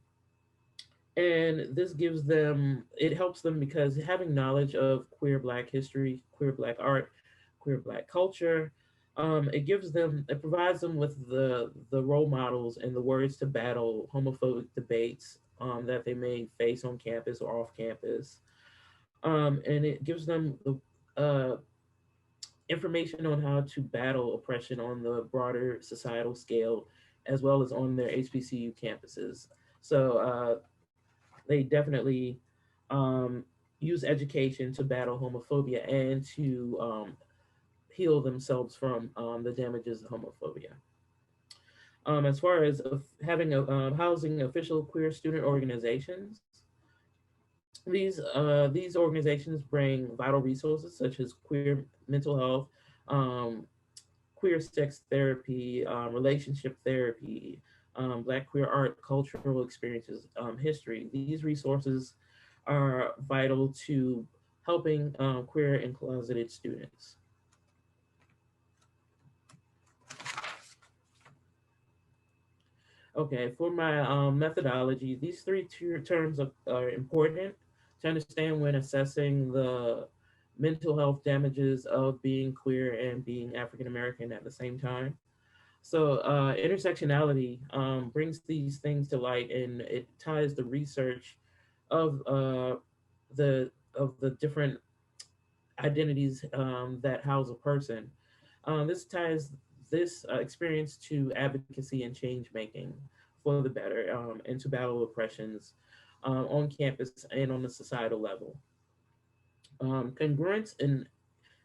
and this gives them, it helps them because having knowledge of queer Black history, queer Black art, queer Black culture, It provides them with the role models and the words to battle homophobic debates that they may face on campus or off campus. And it gives them the information on how to battle oppression on the broader societal scale, as well as on their HBCU campuses. So they definitely um, use education to battle homophobia and to heal themselves from the damages of homophobia. As far as having housing official queer student organizations, these organizations bring vital resources such as queer mental health, um, queer sex therapy, relationship therapy, Black queer art, cultural experiences, history. These resources are vital to helping queer and closeted students. Okay, for my methodology, these three terms are important to understand when assessing the mental health damages of being queer and being African American at the same time. So intersectionality brings these things to light, and it ties the research of the different identities that house a person. This ties this experience to advocacy and change making for the better, and to battle oppressions on campus and on the societal level. Congruence and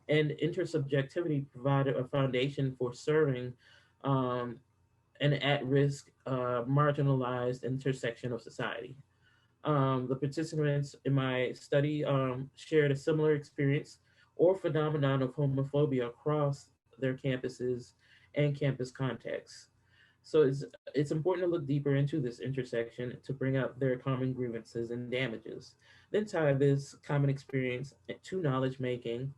intersubjectivity provide a foundation for serving um, an at-risk, marginalized intersection of society. The participants in my study shared a similar experience or phenomenon of homophobia across their campuses and campus contexts. So it's important to look deeper into this intersection to bring out their common grievances and damages, then tie this common experience to knowledge making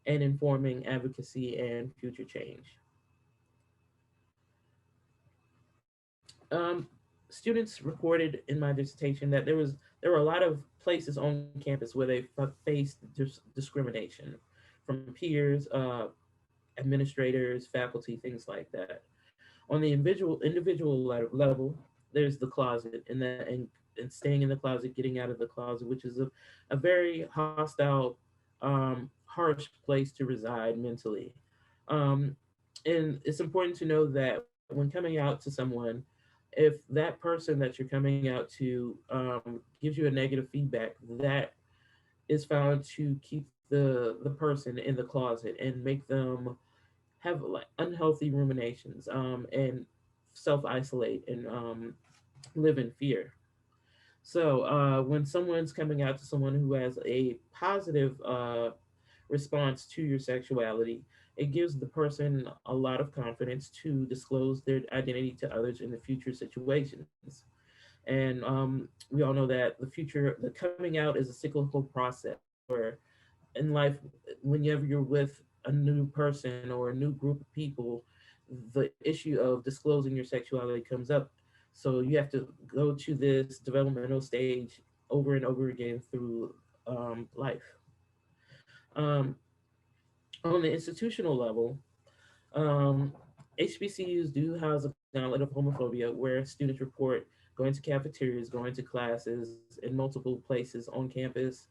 and informing advocacy and future change. Um, Students reported in my dissertation that there were a lot of places on campus where they faced discrimination from peers, administrators, faculty, things like that. On the level, there's the closet and staying in the closet, getting out of the closet, which is a very hostile, harsh place to reside mentally. Um, and it's important to know that when coming out to someone, if that person that you're coming out to gives you a negative feedback, that is found to keep the person in the closet and make them have like unhealthy ruminations and self isolate and live in fear. So when someone's coming out to someone who has a positive response to your sexuality, it gives the person a lot of confidence to disclose their identity to others in the future situations. And we all know that the coming out is a cyclical process where in life, whenever you're with a new person or a new group of people, the issue of disclosing your sexuality comes up. So you have to go to this developmental stage over and over again through life. Um, on the institutional level, um, HBCUs do house a gauntlet of homophobia where students report going to cafeterias, going to classes in multiple places on campus,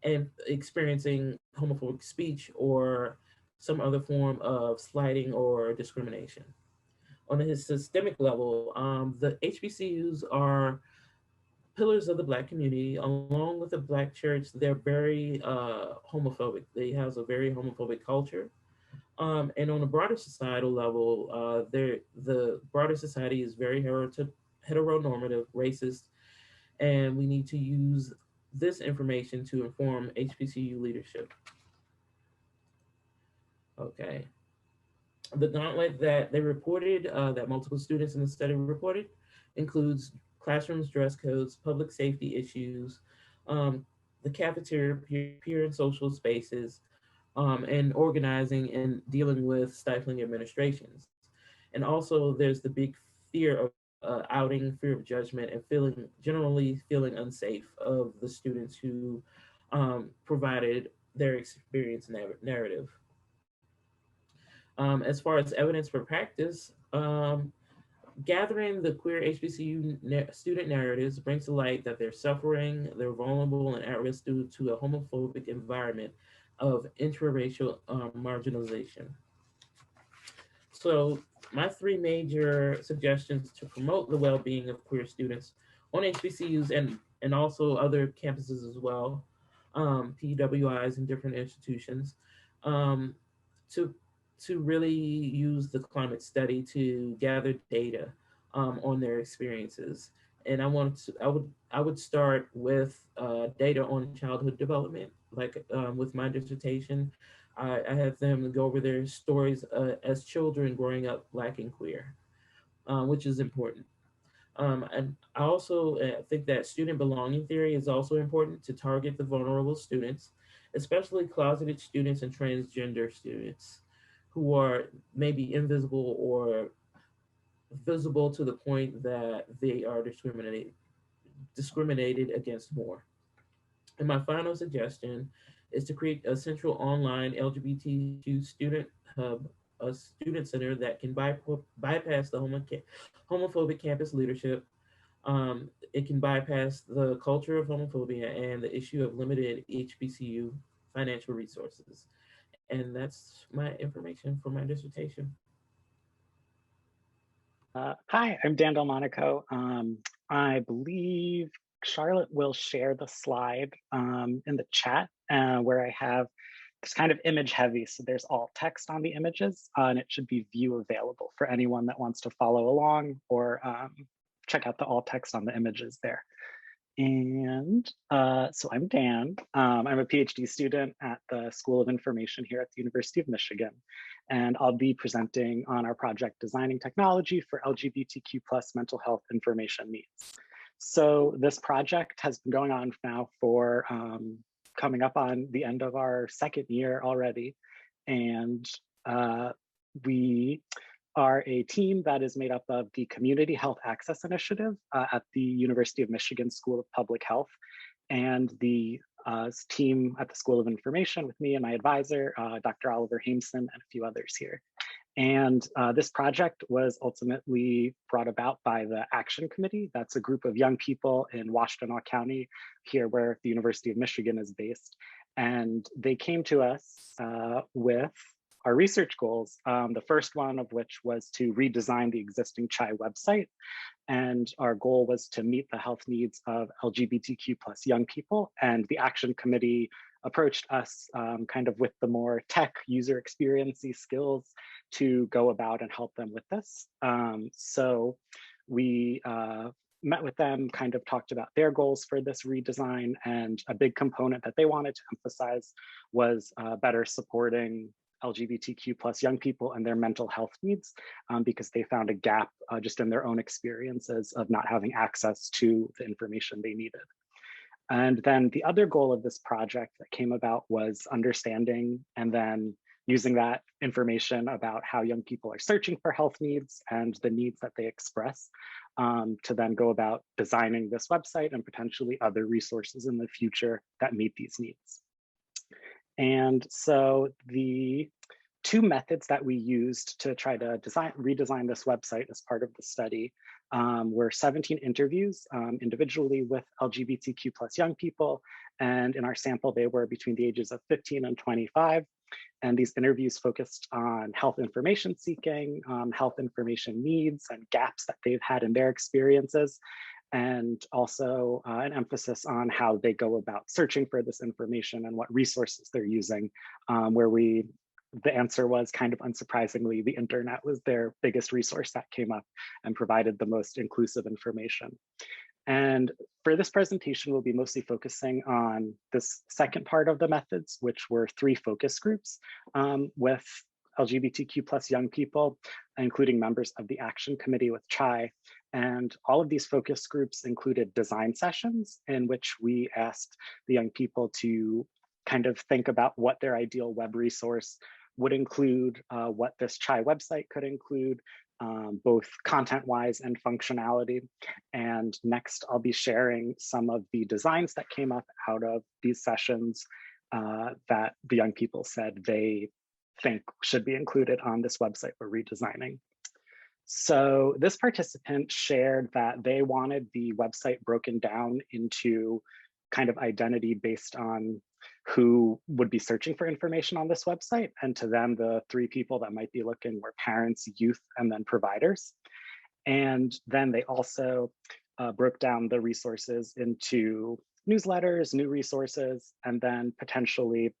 and experiencing homophobic speech or some other form of slighting or discrimination. On a systemic level, the HBCUs are pillars of the Black community. Along with the Black church, they're very homophobic. They have a very homophobic culture. And on a broader societal level, the broader society is very heteronormative, racist, and we need to use this information to inform HBCU leadership. Okay. The gauntlet that they reported, that multiple students in the study reported, includes classrooms, dress codes, public safety issues, the cafeteria, peer and social spaces, and organizing and dealing with stifling administrations. And also, there's the big fear of outing, fear of judgment, and generally feeling unsafe of the students who provided their experience narrative. As far as evidence for practice, gathering the queer HBCU student narratives brings to light that they're suffering, they're vulnerable and at risk due to a homophobic environment of intraracial marginalization. So my three major suggestions to promote the well-being of queer students on HBCUs and also other campuses as well, PWIs and different institutions, to really use the climate study to gather data on their experiences. And I would start with data on childhood development, like with my dissertation. I have them go over their stories as children growing up Black and queer, which is important. And I also think that student belonging theory is also important to target the vulnerable students, especially closeted students and transgender students who are maybe invisible or visible to the point that they are discriminated against more. And my final suggestion is to create a central online LGBTQ student hub, a student center that can bypass the homophobic campus leadership. It can bypass the culture of homophobia and the issue of limited HBCU financial resources. And that's my information for my dissertation. Hi, I'm Dan Delmonico. I believe Charlotte will share the slide in the chat where I have this kind of image heavy. So there's alt text on the images and it should be view available for anyone that wants to follow along or check out the alt text on the images there. And so I'm Dan. I'm a PhD student at the School of Information here at the University of Michigan. And I'll be presenting on our project Designing Technology for LGBTQ plus mental health information needs. So this project has been going on now for coming up on the end of our second year already. And we are a team that is made up of the Community Health Access Initiative at the University of Michigan School of Public Health, and the team at the School of Information with me and my advisor, Dr. Oliver Hameson, and a few others here. And this project was ultimately brought about by the Action Committee. That's a group of young people in Washtenaw County, here where the University of Michigan is based. And they came to us with our research goals, the first one of which was to redesign the existing CHI website. And our goal was to meet the health needs of LGBTQ plus young people. And the Action Committee approached us kind of with the more tech user experience-y skills to go about and help them with this. So we met with them, kind of talked about their goals for this redesign, and a big component that they wanted to emphasize was better supporting LGBTQ plus young people and their mental health needs, because they found a gap just in their own experiences of not having access to the information they needed. And then the other goal of this project that came about was understanding and then using that information about how young people are searching for health needs and the needs that they express to then go about designing this website and potentially other resources in the future that meet these needs. And so the two methods that we used to try to redesign this website as part of the study were 17 interviews individually with LGBTQ plus young people. And in our sample, they were between the ages of 15 and 25. And these interviews focused on health information seeking, health information needs and gaps that they've had in their experiences, and also an emphasis on how they go about searching for this information and what resources they're using, where the answer was kind of unsurprisingly, the internet was their biggest resource that came up and provided the most inclusive information. And for this presentation, we'll be mostly focusing on this second part of the methods, which were 3 focus groups with LGBTQ plus young people, including members of the Action Committee with CHI. And all of these focus groups included design sessions in which we asked the young people to kind of think about what their ideal web resource would include, what this CHI website could include, both content-wise and functionality. And next, I'll be sharing some of the designs that came up out of these sessions that the young people said they think should be included on this website we're redesigning. So this participant shared that they wanted the website broken down into kind of identity based on who would be searching for information on this website. And to them, the 3 people that might be looking were parents, youth, and then providers. And then they also broke down the resources into newsletters, new resources, and then potentially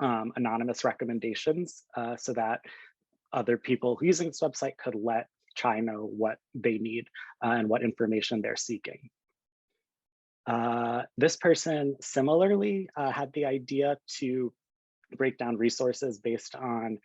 anonymous recommendations so that other people using this website could let CHI know what they need and what information they're seeking. This person similarly had the idea to break down resources based on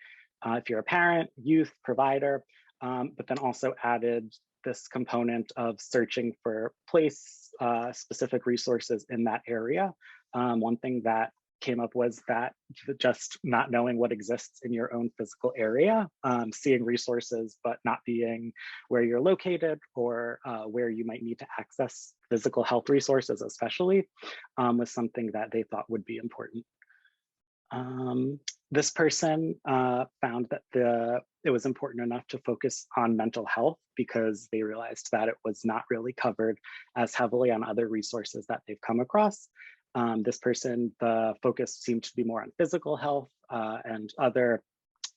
if you're a parent, youth, provider, but then also added this component of searching for place specific resources in that area. One thing that came up was that just not knowing what exists in your own physical area, seeing resources, but not being where you're located or where you might need to access physical health resources especially, was something that they thought would be important. This person found that it was important enough to focus on mental health because they realized that it was not really covered as heavily on other resources that they've come across. This person, the focus seemed to be more on physical health and other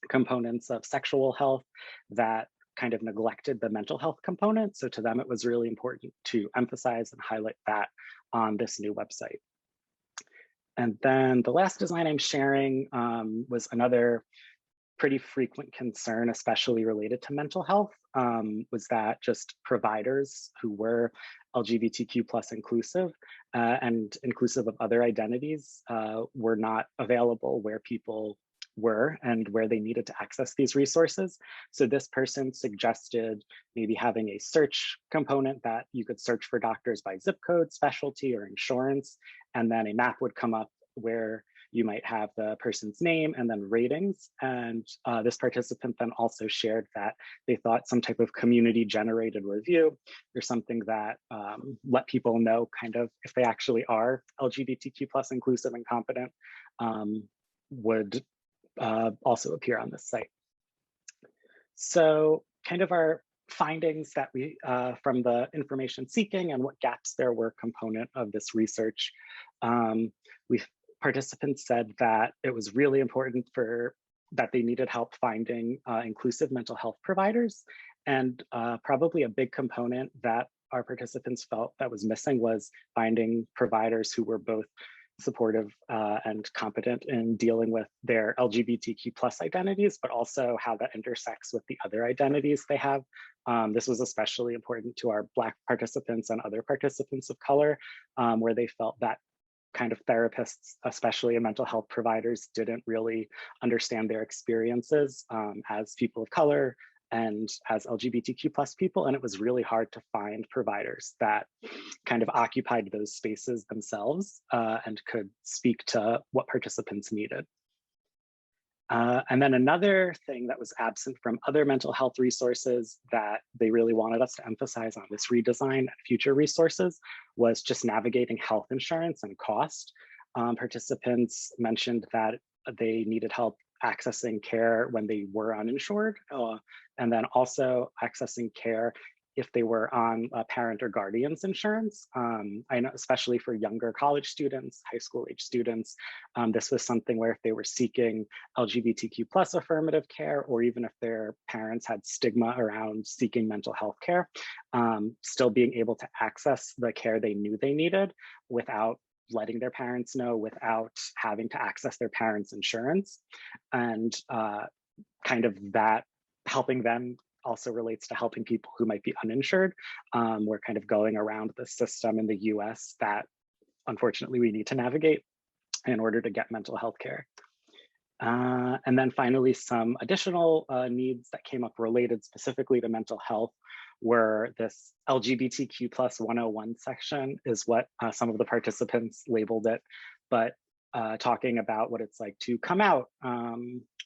components of sexual health that kind of neglected the mental health component. So to them, it was really important to emphasize and highlight that on this new website. And then the last design I'm sharing was another pretty frequent concern, especially related to mental health, was that just providers who were LGBTQ plus inclusive and inclusive of other identities were not available where people were and where they needed to access these resources. So this person suggested maybe having a search component that you could search for doctors by zip code, specialty, or insurance, and then a map would come up where you might have the person's name and then ratings. And this participant then also shared that they thought some type of community generated review or something that let people know kind of if they actually are LGBTQ plus inclusive and competent would also appear on this site. So kind of our findings that we from the information seeking and what gaps there were component of this research. Participants said that it was really important that they needed help finding inclusive mental health providers. And probably a big component that our participants felt that was missing was finding providers who were both supportive and competent in dealing with their LGBTQ plus identities, but also how that intersects with the other identities they have. This was especially important to our Black participants and other participants of color, where they felt that kind of therapists, especially mental health providers, didn't really understand their experiences as people of color and as LGBTQ plus people. And it was really hard to find providers that kind of occupied those spaces themselves and could speak to what participants needed. And then another thing that was absent from other mental health resources that they really wanted us to emphasize on this redesign and future resources was just navigating health insurance and cost. Participants mentioned that they needed help accessing care when they were uninsured, and then also accessing care if they were on parent or guardian's insurance. I know, especially for younger college students, high school age students, this was something where if they were seeking LGBTQ plus affirmative care, or even if their parents had stigma around seeking mental health care, still being able to access the care they knew they needed without letting their parents know, without having to access their parents' insurance. And kind of that helping them also relates to helping people who might be uninsured. We're kind of going around the system in the US that unfortunately we need to navigate in order to get mental health care. And then finally, some additional needs that came up related specifically to mental health were this LGBTQ plus 101 section is what some of the participants labeled it, but talking about what it's like to come out,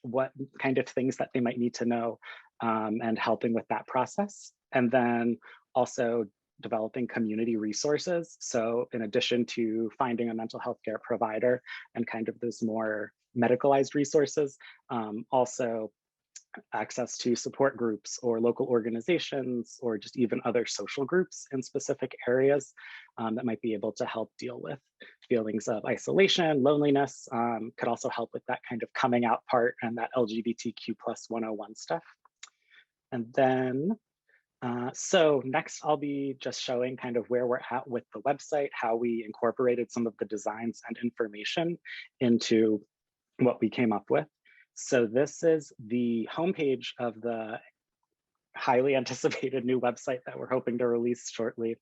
what kind of things that they might need to know, and helping with that process. And then also developing community resources. So in addition to finding a mental health care provider and kind of those more medicalized resources, also access to support groups or local organizations or just even other social groups in specific areas that might be able to help deal with feelings of isolation, loneliness, could also help with that kind of coming out part and that LGBTQ plus 101 stuff. And then, so next I'll be just showing kind of where we're at with the website, how we incorporated some of the designs and information into what we came up with. So this is the homepage of the highly anticipated new website that we're hoping to release shortly.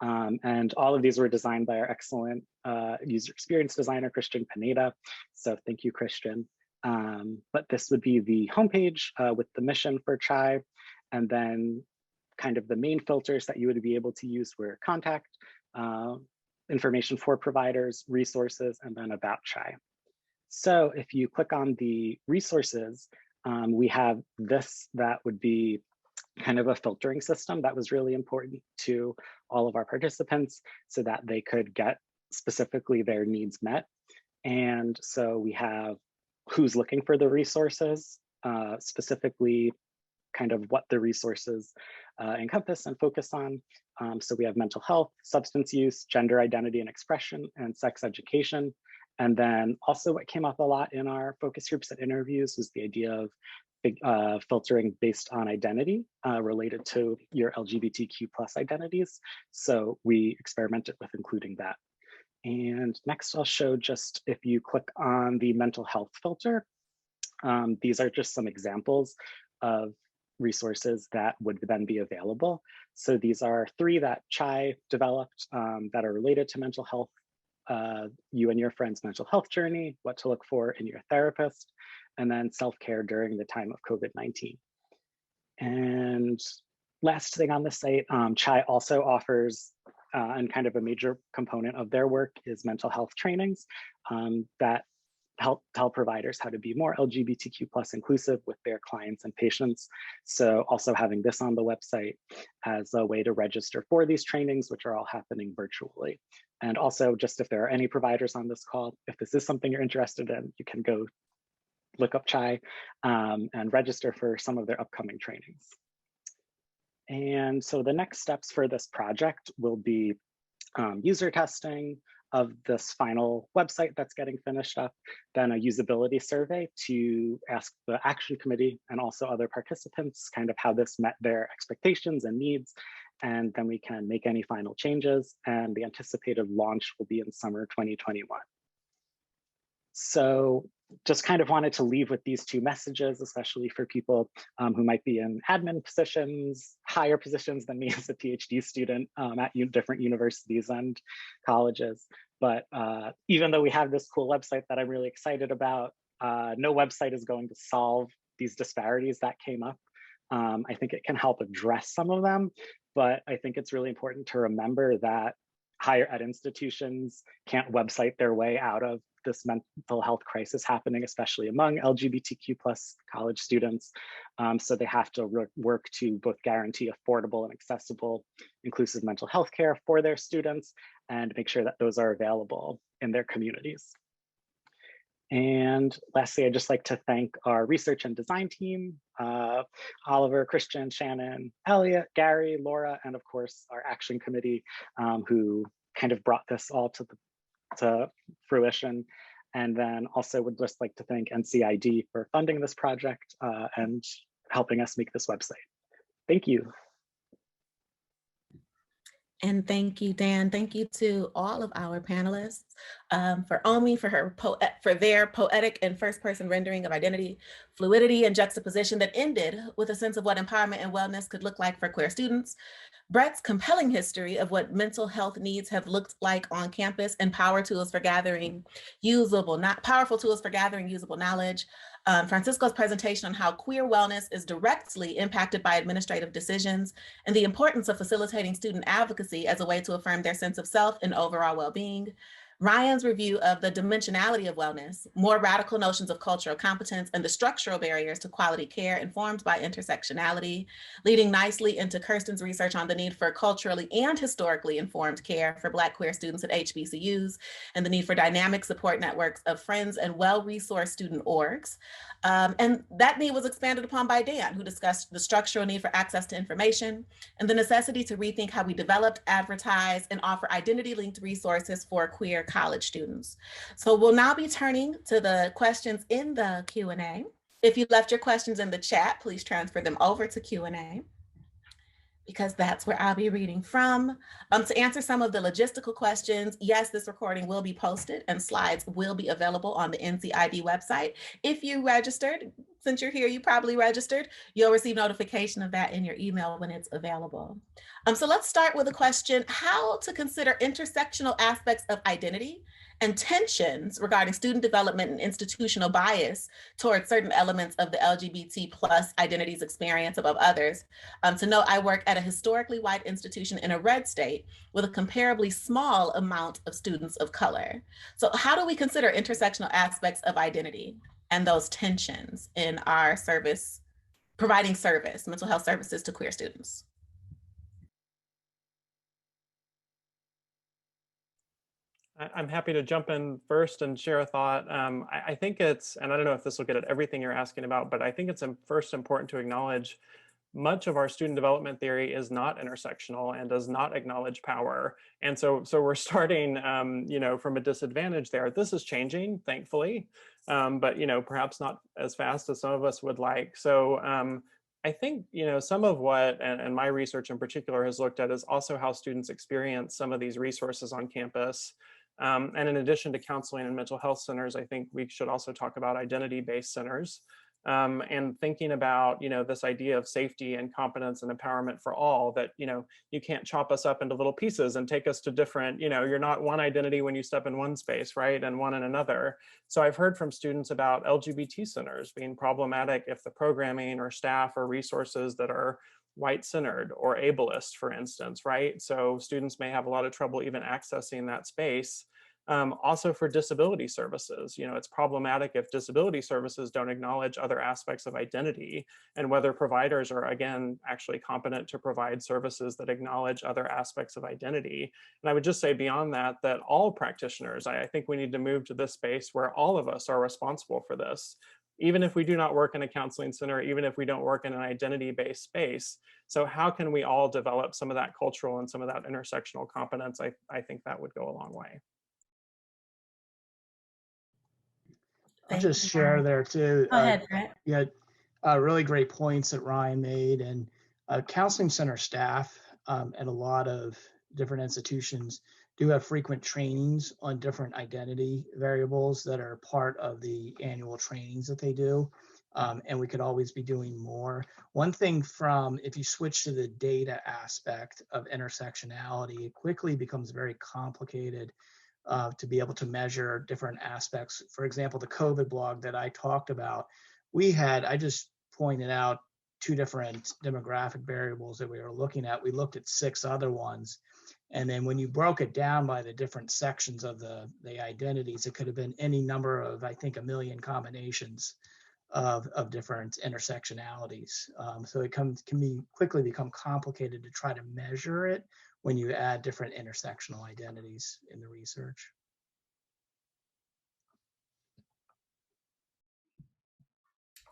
And all of these were designed by our excellent user experience designer, Kirstin Byrd. So thank you, Kirstin. But this would be the homepage with the mission for CHAI. And then kind of the main filters that you would be able to use were contact, information for providers, resources, and then about CHAI. So if you click on the resources, we have this that would be kind of a filtering system that was really important to all of our participants so that they could get specifically their needs met. And so we have who's looking for the resources, specifically kind of what the resources encompass and focus on. So we have mental health, substance use, gender identity and expression, and sex education. And then also what came up a lot in our focus groups and interviews was the idea of filtering based on identity related to your LGBTQ plus identities. So we experimented with including that. And next I'll show just if you click on the mental health filter, these are just some examples of resources that would then be available. So these are 3 that CHAI developed that are related to mental health. You and your friend's mental health journey, what to look for in your therapist, and then self-care during the time of COVID-19. And last thing on the site, CHAI also offers, and kind of a major component of their work is mental health trainings that help tell providers how to be more LGBTQ plus inclusive with their clients and patients. So also having this on the website as a way to register for these trainings, which are all happening virtually. And also just if there are any providers on this call, if this is something you're interested in, you can go look up CHAI and register for some of their upcoming trainings. And so the next steps for this project will be user testing of this final website that's getting finished up, then a usability survey to ask the action committee and also other participants kind of how this met their expectations and needs. And then we can make any final changes, and the anticipated launch will be in summer 2021. So just kind of wanted to leave with these 2 messages, especially for people who might be in admin positions, higher positions than me as a PhD student at different universities and colleges. But even though we have this cool website that I'm really excited about, no website is going to solve these disparities that came up. I think it can help address some of them, but I think it's really important to remember that higher ed institutions can't website their way out of this mental health crisis happening, especially among LGBTQ plus college students. So they have to work to both guarantee affordable and accessible inclusive mental health care for their students and make sure that those are available in their communities. And lastly, I'd just like to thank our research and design team, Oliver, Christian, Shannon, Elliot, Gary, Laura, and of course, our action committee who kind of brought this all to fruition. And then also would just like to thank NCID for funding this project and helping us make this website. Thank you. And thank you, Dan. Thank you to all of our panelists, for Omi, for their poetic and first-person rendering of identity, fluidity, and juxtaposition that ended with a sense of what empowerment and wellness could look like for queer students. Brett's compelling history of what mental health needs have looked like on campus and powerful tools for gathering usable knowledge. Francisco's presentation on how queer wellness is directly impacted by administrative decisions and the importance of facilitating student advocacy as a way to affirm their sense of self and overall well-being. Ryan's review of the dimensionality of wellness, more radical notions of cultural competence, and the structural barriers to quality care informed by intersectionality, leading nicely into Kirstin's research on the need for culturally and historically informed care for Black queer students at HBCUs, and the need for dynamic support networks of friends and well-resourced student orgs. And that need was expanded upon by Dan, who discussed the structural need for access to information and the necessity to rethink how we developed, advertise, and offer identity-linked resources for queer college students. So we'll now be turning to the questions in the Q&A. If you left your questions in the chat, please transfer them over to Q&A, because that's where I'll be reading from. To answer some of the logistical questions, yes, this recording will be posted and slides will be available on the NCID website. If you registered, since you're here, you probably registered, you'll receive notification of that in your email when it's available. So let's start with a question: how to consider intersectional aspects of identity and tensions regarding student development and institutional bias towards certain elements of the LGBT plus identities experience above others. To note, I work at a historically white institution in a red state with a comparably small amount of students of color. So how do we consider intersectional aspects of identity and those tensions in our service, providing service, mental health services to queer students? I'm happy to jump in first and share a thought. I think it's, and I don't know if this will get at everything you're asking about, but I think it's first important to acknowledge much of our student development theory is not intersectional and does not acknowledge power. And so we're starting, from a disadvantage there. This is changing, thankfully, but, perhaps not as fast as some of us would like. So I think, some of what, and my research in particular has looked at is also how students experience some of these resources on campus. And in addition to counseling and mental health centers, I think we should also talk about identity-based centers and thinking about, this idea of safety and competence and empowerment for all, that, you can't chop us up into little pieces and take us to different, you're not one identity when you step in one space, right? And one in another. So I've heard from students about LGBT centers being problematic if the programming or staff or resources that are white-centered or ableist, for instance, right? So students may have a lot of trouble even accessing that space. Also for disability services, it's problematic if disability services don't acknowledge other aspects of identity, and whether providers are, again, actually competent to provide services that acknowledge other aspects of identity. And I would just say beyond that, that all practitioners, I think we need to move to this space where all of us are responsible for this, even if we do not work in a counseling center, even if we don't work in an identity-based space. So how can we all develop some of that cultural and some of that intersectional competence? I think that would go a long way. I'll just share there too. Go ahead, Brett. Yeah, really great points that Ryan made. And counseling center staff at a lot of different institutions do have frequent trainings on different identity variables that are part of the annual trainings that they do. And we could always be doing more. One thing if you switch to the data aspect of intersectionality, it quickly becomes very complicated to be able to measure different aspects. For example, the COVID blog that I talked about, I just pointed out 2 different demographic variables that we were looking at. We looked at 6 other ones. And then when you broke it down by the different sections of the identities, it could have been any number of, I think, 1 million combinations of different intersectionalities. So it can quickly become complicated to try to measure it when you add different intersectional identities in the research.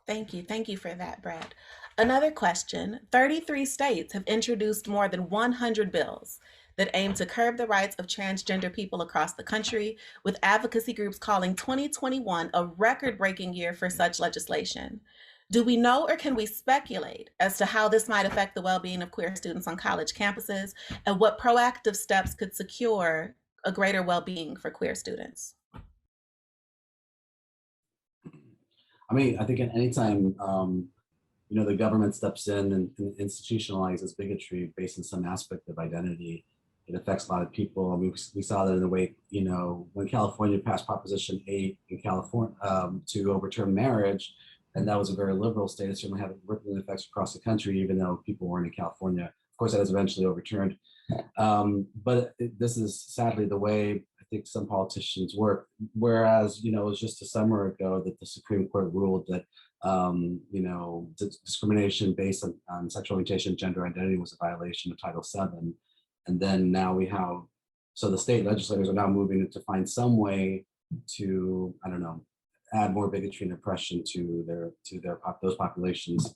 Thank you. Thank you for that, Brad. Another question: 33 states have introduced more than 100 bills that aim to curb the rights of transgender people across the country, with advocacy groups calling 2021 a record-breaking year for such legislation. Do we know, or can we speculate as to how this might affect the well-being of queer students on college campuses, and what proactive steps could secure a greater well-being for queer students? I mean, I think at any time, the government steps in and institutionalizes bigotry based on some aspect of identity, it affects a lot of people. I mean, we saw that in the way, when California passed Proposition 8 in California to overturn marriage, and that was a very liberal state. It certainly had rippling effects across the country, even though people weren't in California. Of course, that was eventually overturned. But this is sadly the way I think some politicians work. Whereas, it was just a summer ago that the Supreme Court ruled that, discrimination based on sexual orientation and gender identity was a violation of Title VII. And then now so the state legislators are now moving to find some way to, I don't know, add more bigotry and oppression to those populations.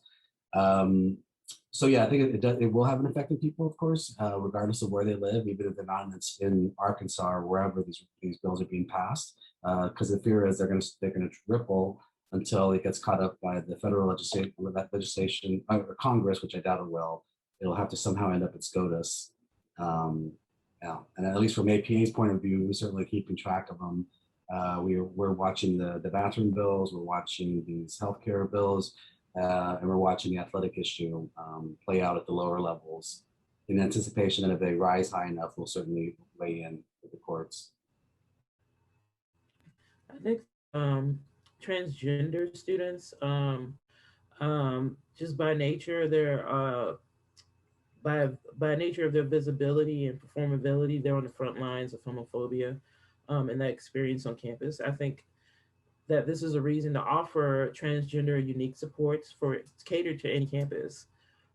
So yeah, I think it will have an effect on people, of course, regardless of where they live, even if they're not in Arkansas or wherever these bills are being passed, because the fear is they're going to ripple until it gets caught up by the federal legislation or Congress, which I doubt it will. It'll have to somehow end up at SCOTUS. Yeah, and at least from APA's point of view, we're certainly keeping track of them. We're watching the bathroom bills, we're watching these healthcare bills, and we're watching the athletic issue play out at the lower levels in anticipation that if they rise high enough, we'll certainly weigh in with the courts. I think transgender students, just by nature, by nature of their visibility and performability, they're on the front lines of homophobia and that experience on campus. I think that this is a reason to offer transgender unique supports catered to any campus.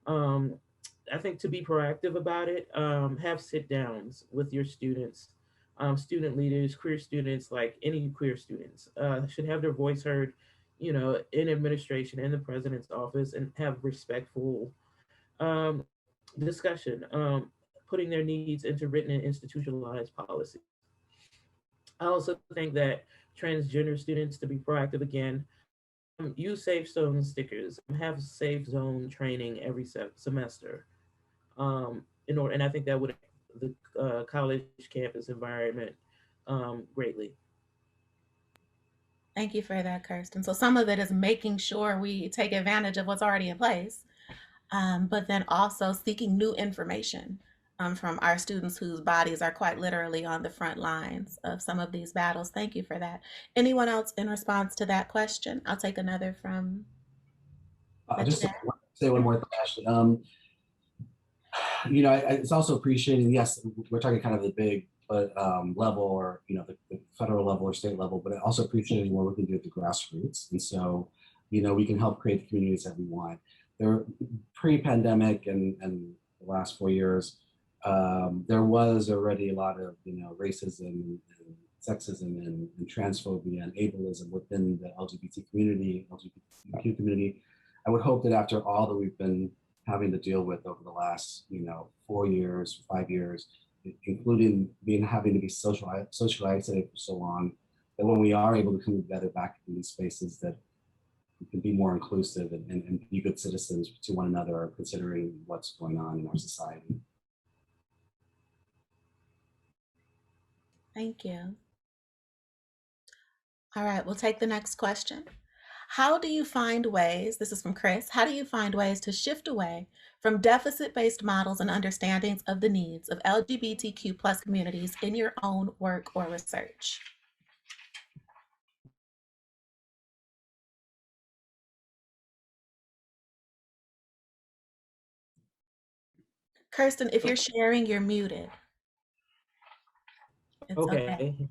I think to be proactive about it, have sit downs with your students, student leaders, queer students, like any queer students should have their voice heard, in administration, in the president's office, and have respectful discussion, putting their needs into written and institutionalized policy. I also think that transgender students, to be proactive again, use safe zone stickers, have safe zone training every semester. And I think that would the college campus environment greatly. Thank you for that, Kirstin. So some of it is making sure we take advantage of what's already in place, but then also seeking new information from our students whose bodies are quite literally on the front lines of some of these battles. Thank you for that. Anyone else in response to that question? I'll take another from I'll just say one more thing, Ashley. It's also appreciating, yes, we're talking kind of the big level, or the federal level or state level, but also appreciating what we can do at the grassroots. And so, we can help create the communities that we want. There, pre-pandemic and the last 4 years, there was already a lot of racism and sexism and transphobia and ableism within the LGBTQ community. I would hope that after all that we've been having to deal with over the last 4 years, 5 years, including having to be socially isolated for so long, that when we are able to come together back in these spaces, that we can be more inclusive and be good citizens to one another, considering what's going on in our society. Thank you. All right, we'll take the next question. How do you find ways, this is from Chris, how do you find ways to shift away from deficit-based models and understandings of the needs of LGBTQ plus communities in your own work or research? Kirstin, if you're sharing, you're muted. It's Okay.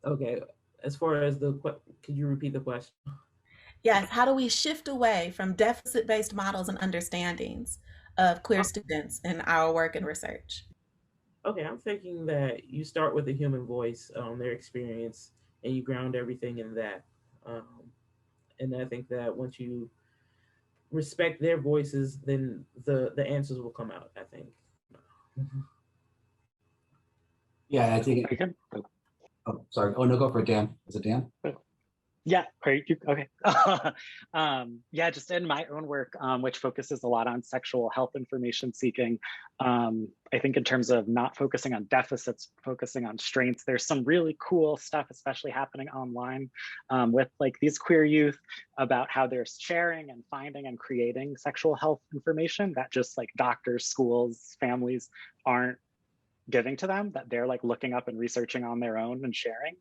Okay. As far as could you repeat the question? Yes, how do we shift away from deficit-based models and understandings of queer students in our work and research? Okay, I'm thinking that you start with the human voice, their experience, and you ground everything in that. And I think that once you respect their voices, then the answers will come out, I think. Yeah, I think. Oh, sorry. Oh, no, go for it, Dan. Is it Dan? Yeah, okay. Yeah, just in my own work, which focuses a lot on sexual health information seeking, I think in terms of not focusing on deficits, focusing on strengths, there's some really cool stuff, especially happening online with like these queer youth about how they're sharing and finding and creating sexual health information that just like doctors, schools, families aren't giving to them, that they're like looking up and researching on their own and sharing.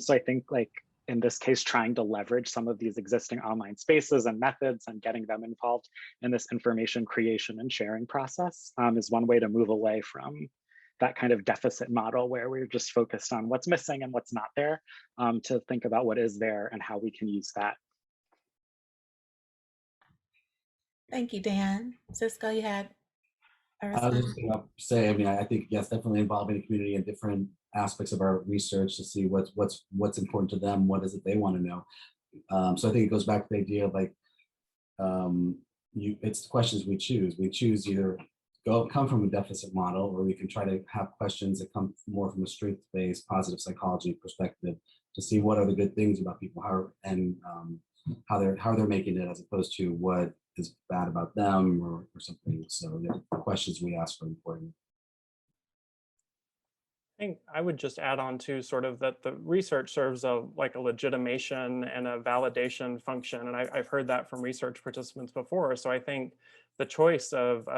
So I think like, in this case, trying to leverage some of these existing online spaces and methods and getting them involved in this information creation and sharing process is one way to move away from that kind of deficit model where we're just focused on what's missing and what's not there, to think about what is there and how we can use that. Thank you, Dan. Cisco, you had a I was response? just gonna say, I mean, I think, yes, definitely involving the community in different aspects of our research to see what's important to them, what is it they want to know. So I think it goes back to the idea of like, it's questions we choose. We choose either come from a deficit model, or we can try to have questions that come more from a strength-based positive psychology perspective to see what are the good things about people, how they're making it, as opposed to what is bad about them or something. So yeah, the questions we ask are important. I think I would just add on to sort of that the research serves like a legitimation and a validation function. And I've heard that from research participants before. So I think the choice of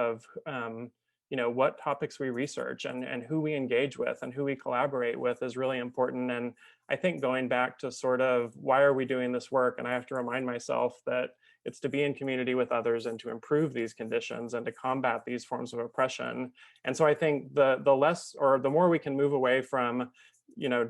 what topics we research and who we engage with and who we collaborate with is really important. And I think going back to sort of why are we doing this work? And I have to remind myself that it's to be in community with others and to improve these conditions and to combat these forms of oppression. And so I think the less, or the more we can move away from,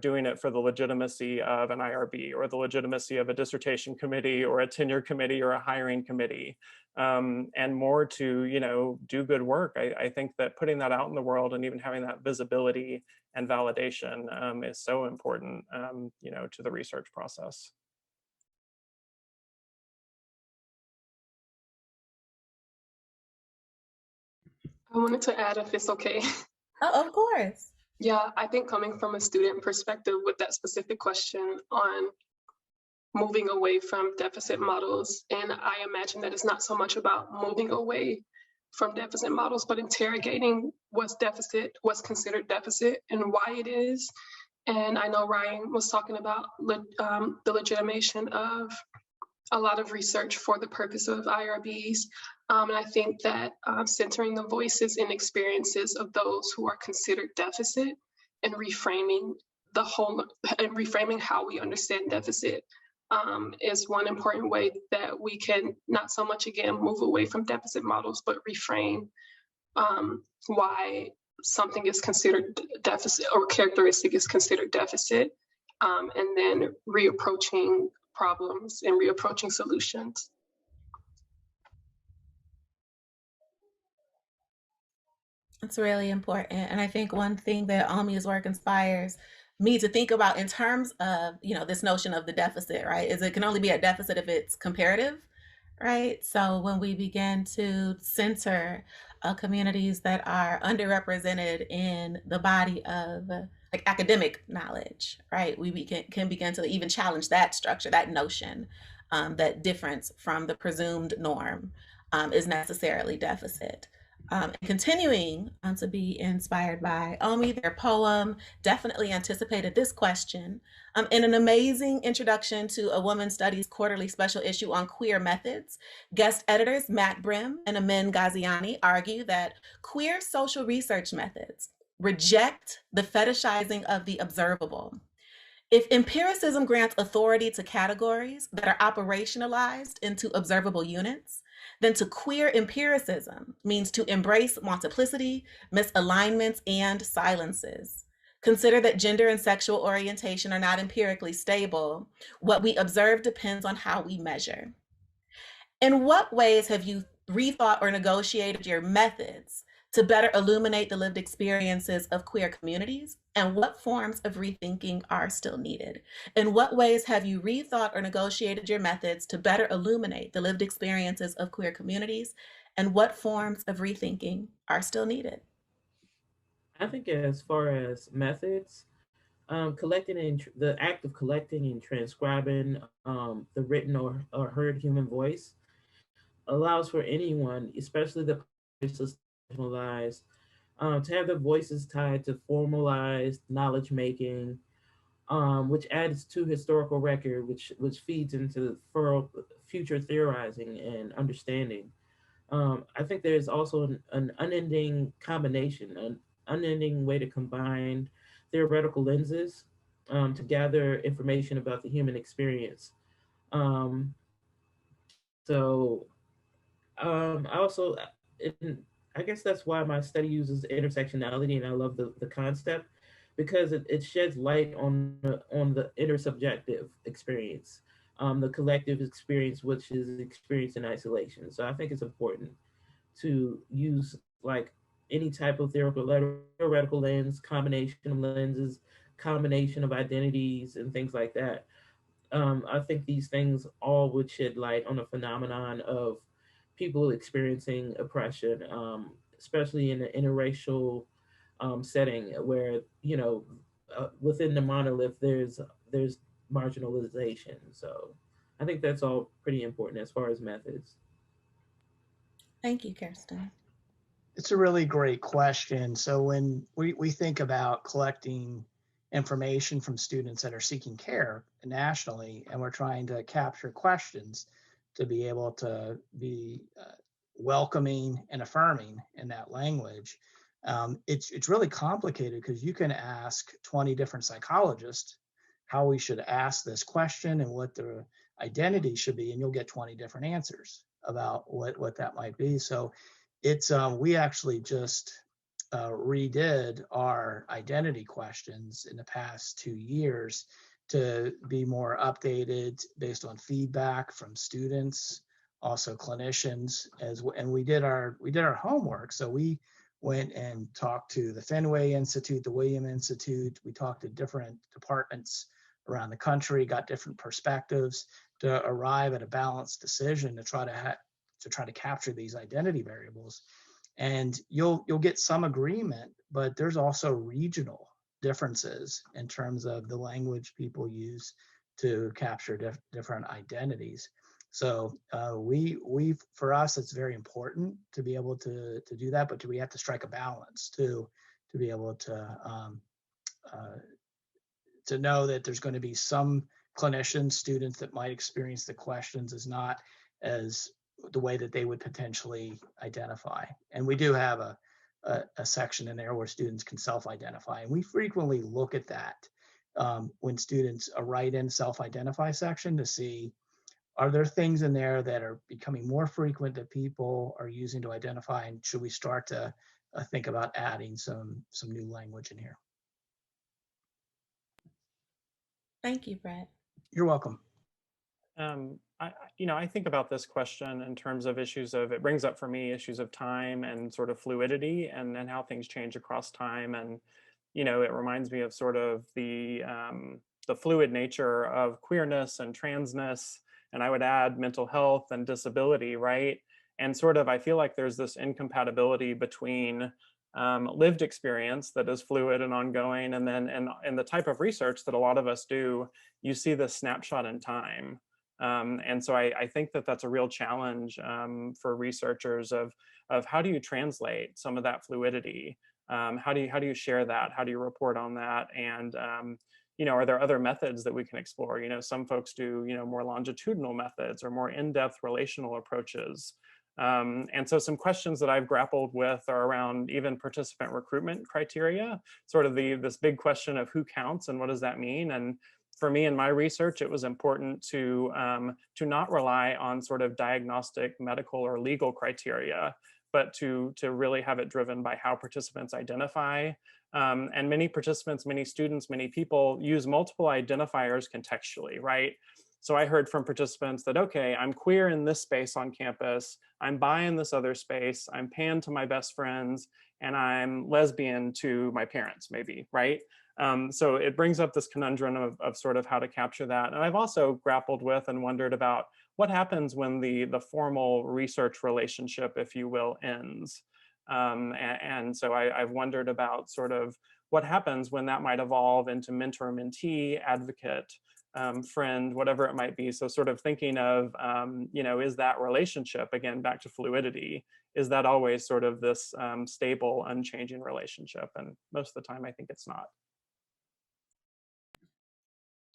doing it for the legitimacy of an IRB or the legitimacy of a dissertation committee or a tenure committee or a hiring committee, and more to, do good work. I think that putting that out in the world and even having that visibility and validation is so important, to the research process. I wanted to add, if it's okay. Oh, of course. Yeah, I think coming from a student perspective with that specific question on moving away from deficit models, and I imagine that it's not so much about moving away from deficit models, but interrogating what's considered deficit and why it is. And I know Ryan was talking about the legitimation of a lot of research for the purpose of IRBs. And I think that centering the voices and experiences of those who are considered deficit and reframing how we understand deficit is one important way that we can not so much, again, move away from deficit models, but reframe why something is considered deficit or characteristic is considered deficit, and then reapproaching problems and reapproaching solutions. It's really important. And I think one thing that Omi's work inspires me to think about in terms of, this notion of the deficit, right, is it can only be a deficit if it's comparative, right? So when we begin to center communities that are underrepresented in the body of like academic knowledge, right, we can begin to even challenge that structure, that notion, that difference from the presumed norm is necessarily deficit. And continuing to be inspired by Omi, their poem definitely anticipated this question. In an amazing introduction to a Woman Studies quarterly special issue on queer methods, guest editors Matt Brim and Amin Ghaziani argue that queer social research methods reject the fetishizing of the observable. If empiricism grants authority to categories that are operationalized into observable units, then to queer empiricism means to embrace multiplicity, misalignments, and silences. Consider that gender and sexual orientation are not empirically stable. What we observe depends on how we measure. In what ways have you rethought or negotiated your methods to better illuminate the lived experiences of queer communities? And what forms of rethinking are still needed? In what ways have you rethought or negotiated your methods to better illuminate the lived experiences of queer communities? And what forms of rethinking are still needed? I think as far as methods, the act of collecting and transcribing the written or heard human voice allows for anyone, especially the marginalized, to have their voices tied to formalized knowledge making, which adds to historical record, which feeds into future theorizing and understanding. I think there's also an unending combination, an unending way to combine theoretical lenses to gather information about the human experience. Um, so I also, I guess that's why my study uses intersectionality, and I love the concept because it sheds light on the intersubjective experience, the collective experience, which is experienced in isolation. So I think it's important to use like any type of theoretical lens, combination of lenses, combination of identities, and things like that. I think these things all would shed light on a phenomenon of people experiencing oppression, especially in an interracial setting where within the monolith there's marginalization. So I think that's all pretty important as far as methods. Thank you, Kirstin. It's a really great question. So when we think about collecting information from students that are seeking care nationally, and we're trying to capture questions to be able to be welcoming and affirming in that language, it's really complicated because you can ask 20 different psychologists how we should ask this question and what the identity should be, and you'll get 20 different answers about what that might be. So it's we actually just redid our identity questions in the past 2 years to be more updated based on feedback from students, also clinicians, and we did our homework. So we went and talked to the Fenway Institute, the William Institute. We talked to different departments around the country, got different perspectives to arrive at a balanced decision to try to capture these identity variables. And you'll get some agreement, but there's also regional differences in terms of the language people use to capture different identities. So we for us, it's very important to be able to do that, but we have to strike a balance too, to be able to know that there's going to be some clinicians, students that might experience the questions as not as the way that they would potentially identify. And we do have a section in there where students can self-identify. And we frequently look at that when students write in self-identify section to see, are there things in there that are becoming more frequent that people are using to identify? And should we start to think about adding some new language in here? Thank you, Brett. You're welcome. I think about this question in terms of issues of, it brings up for me issues of time and sort of fluidity and how things change across time. And, it reminds me of sort of the fluid nature of queerness and transness. And I would add mental health and disability, right? And sort of, I feel like there's this incompatibility between lived experience that is fluid and ongoing, and then and the type of research that a lot of us do, you see this snapshot in time. And so I think that that's a real challenge for researchers of how do you translate some of that fluidity? How do you share that? How do you report on that? And are there other methods that we can explore? Some folks do more longitudinal methods or more in-depth relational approaches. And so some questions that I've grappled with are around even participant recruitment criteria, sort of this big question of who counts and what does that mean? And for me in my research, it was important to not rely on sort of diagnostic, medical, or legal criteria, but to really have it driven by how participants identify. And many participants, many students, many people use multiple identifiers contextually, right? So I heard from participants that, okay, I'm queer in this space on campus, I'm bi in this other space, I'm pan to my best friends, and I'm lesbian to my parents, maybe, right? So it brings up this conundrum of sort of how to capture that. And I've also grappled with and wondered about what happens when the formal research relationship, if you will, ends. And so I've wondered about sort of what happens when that might evolve into mentor-mentee, advocate, friend, whatever it might be. So sort of thinking of, is that relationship, again, back to fluidity, is that always sort of this stable, unchanging relationship? And most of the time, I think it's not.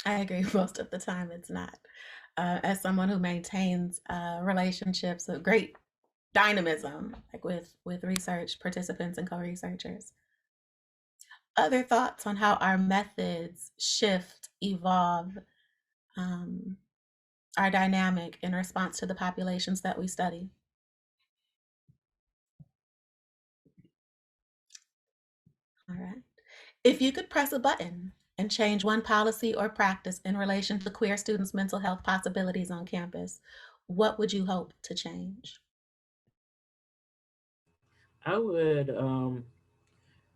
I agree. Most of the time, it's not. As someone who maintains relationships of great dynamism, like with research participants and co-researchers. Other thoughts on how our methods shift, evolve, are dynamic in response to the populations that we study? All right. If you could press a button and change one policy or practice in relation to queer students' mental health possibilities on campus, what would you hope to change? I would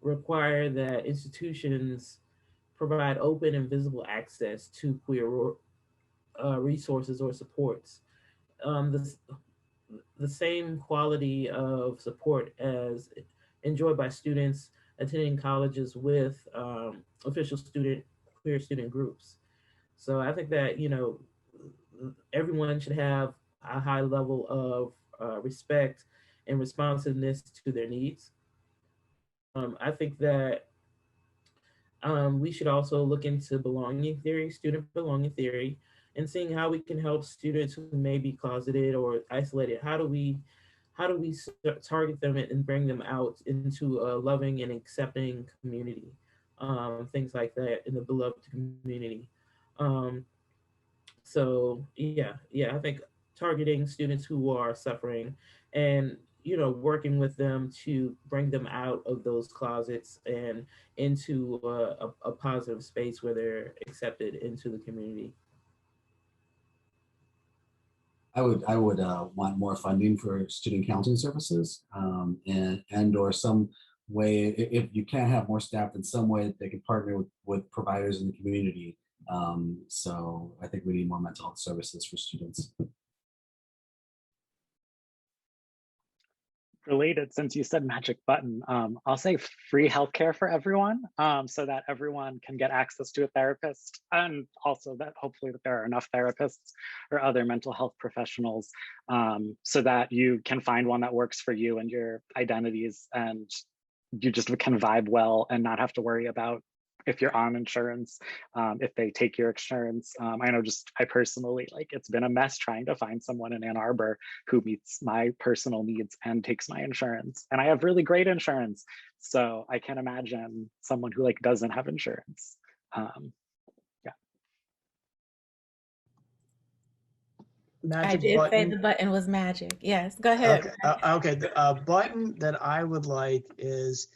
require that institutions provide open and visible access to queer resources or supports. Um, the, the same quality of support as enjoyed by students attending colleges with official queer student groups. So I think that, everyone should have a high level of respect and responsiveness to their needs. I think that we should also look into belonging theory, student belonging theory, and seeing how we can help students who may be closeted or isolated. How do we target them and bring them out into a loving and accepting community? Things like that in the beloved community. Um, so yeah, I think targeting students who are suffering and working with them to bring them out of those closets and into a positive space where they're accepted into the community. I would want more funding for student counseling services, and or some way, if you can't have more staff, in some way they can partner with providers in the community. So I think we need more mental health services for students. Related, since you said magic button, I'll say free healthcare for everyone, so that everyone can get access to a therapist, and also that hopefully that there are enough therapists or other mental health professionals, so that you can find one that works for you and your identities, and you just can vibe well and not have to worry about if you're on insurance, if they take your insurance. I know I personally, like, it's been a mess trying to find someone in Ann Arbor who meets my personal needs and takes my insurance. And I have really great insurance. So I can imagine someone who doesn't have insurance. Yeah. I Magic did say the button. button was magic. Yes, go ahead. Okay. Okay. The button that I would like is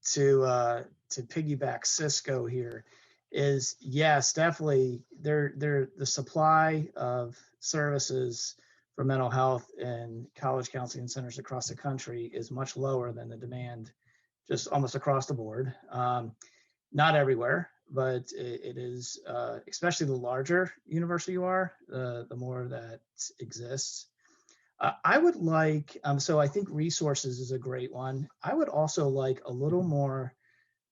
to piggyback Cisco here is, yes, definitely the supply of services for mental health in college counseling centers across the country is much lower than the demand, just almost across the board. Not everywhere, but it is, especially the larger university you are, the more that exists. I would like, so I think resources is a great one. I would also like a little more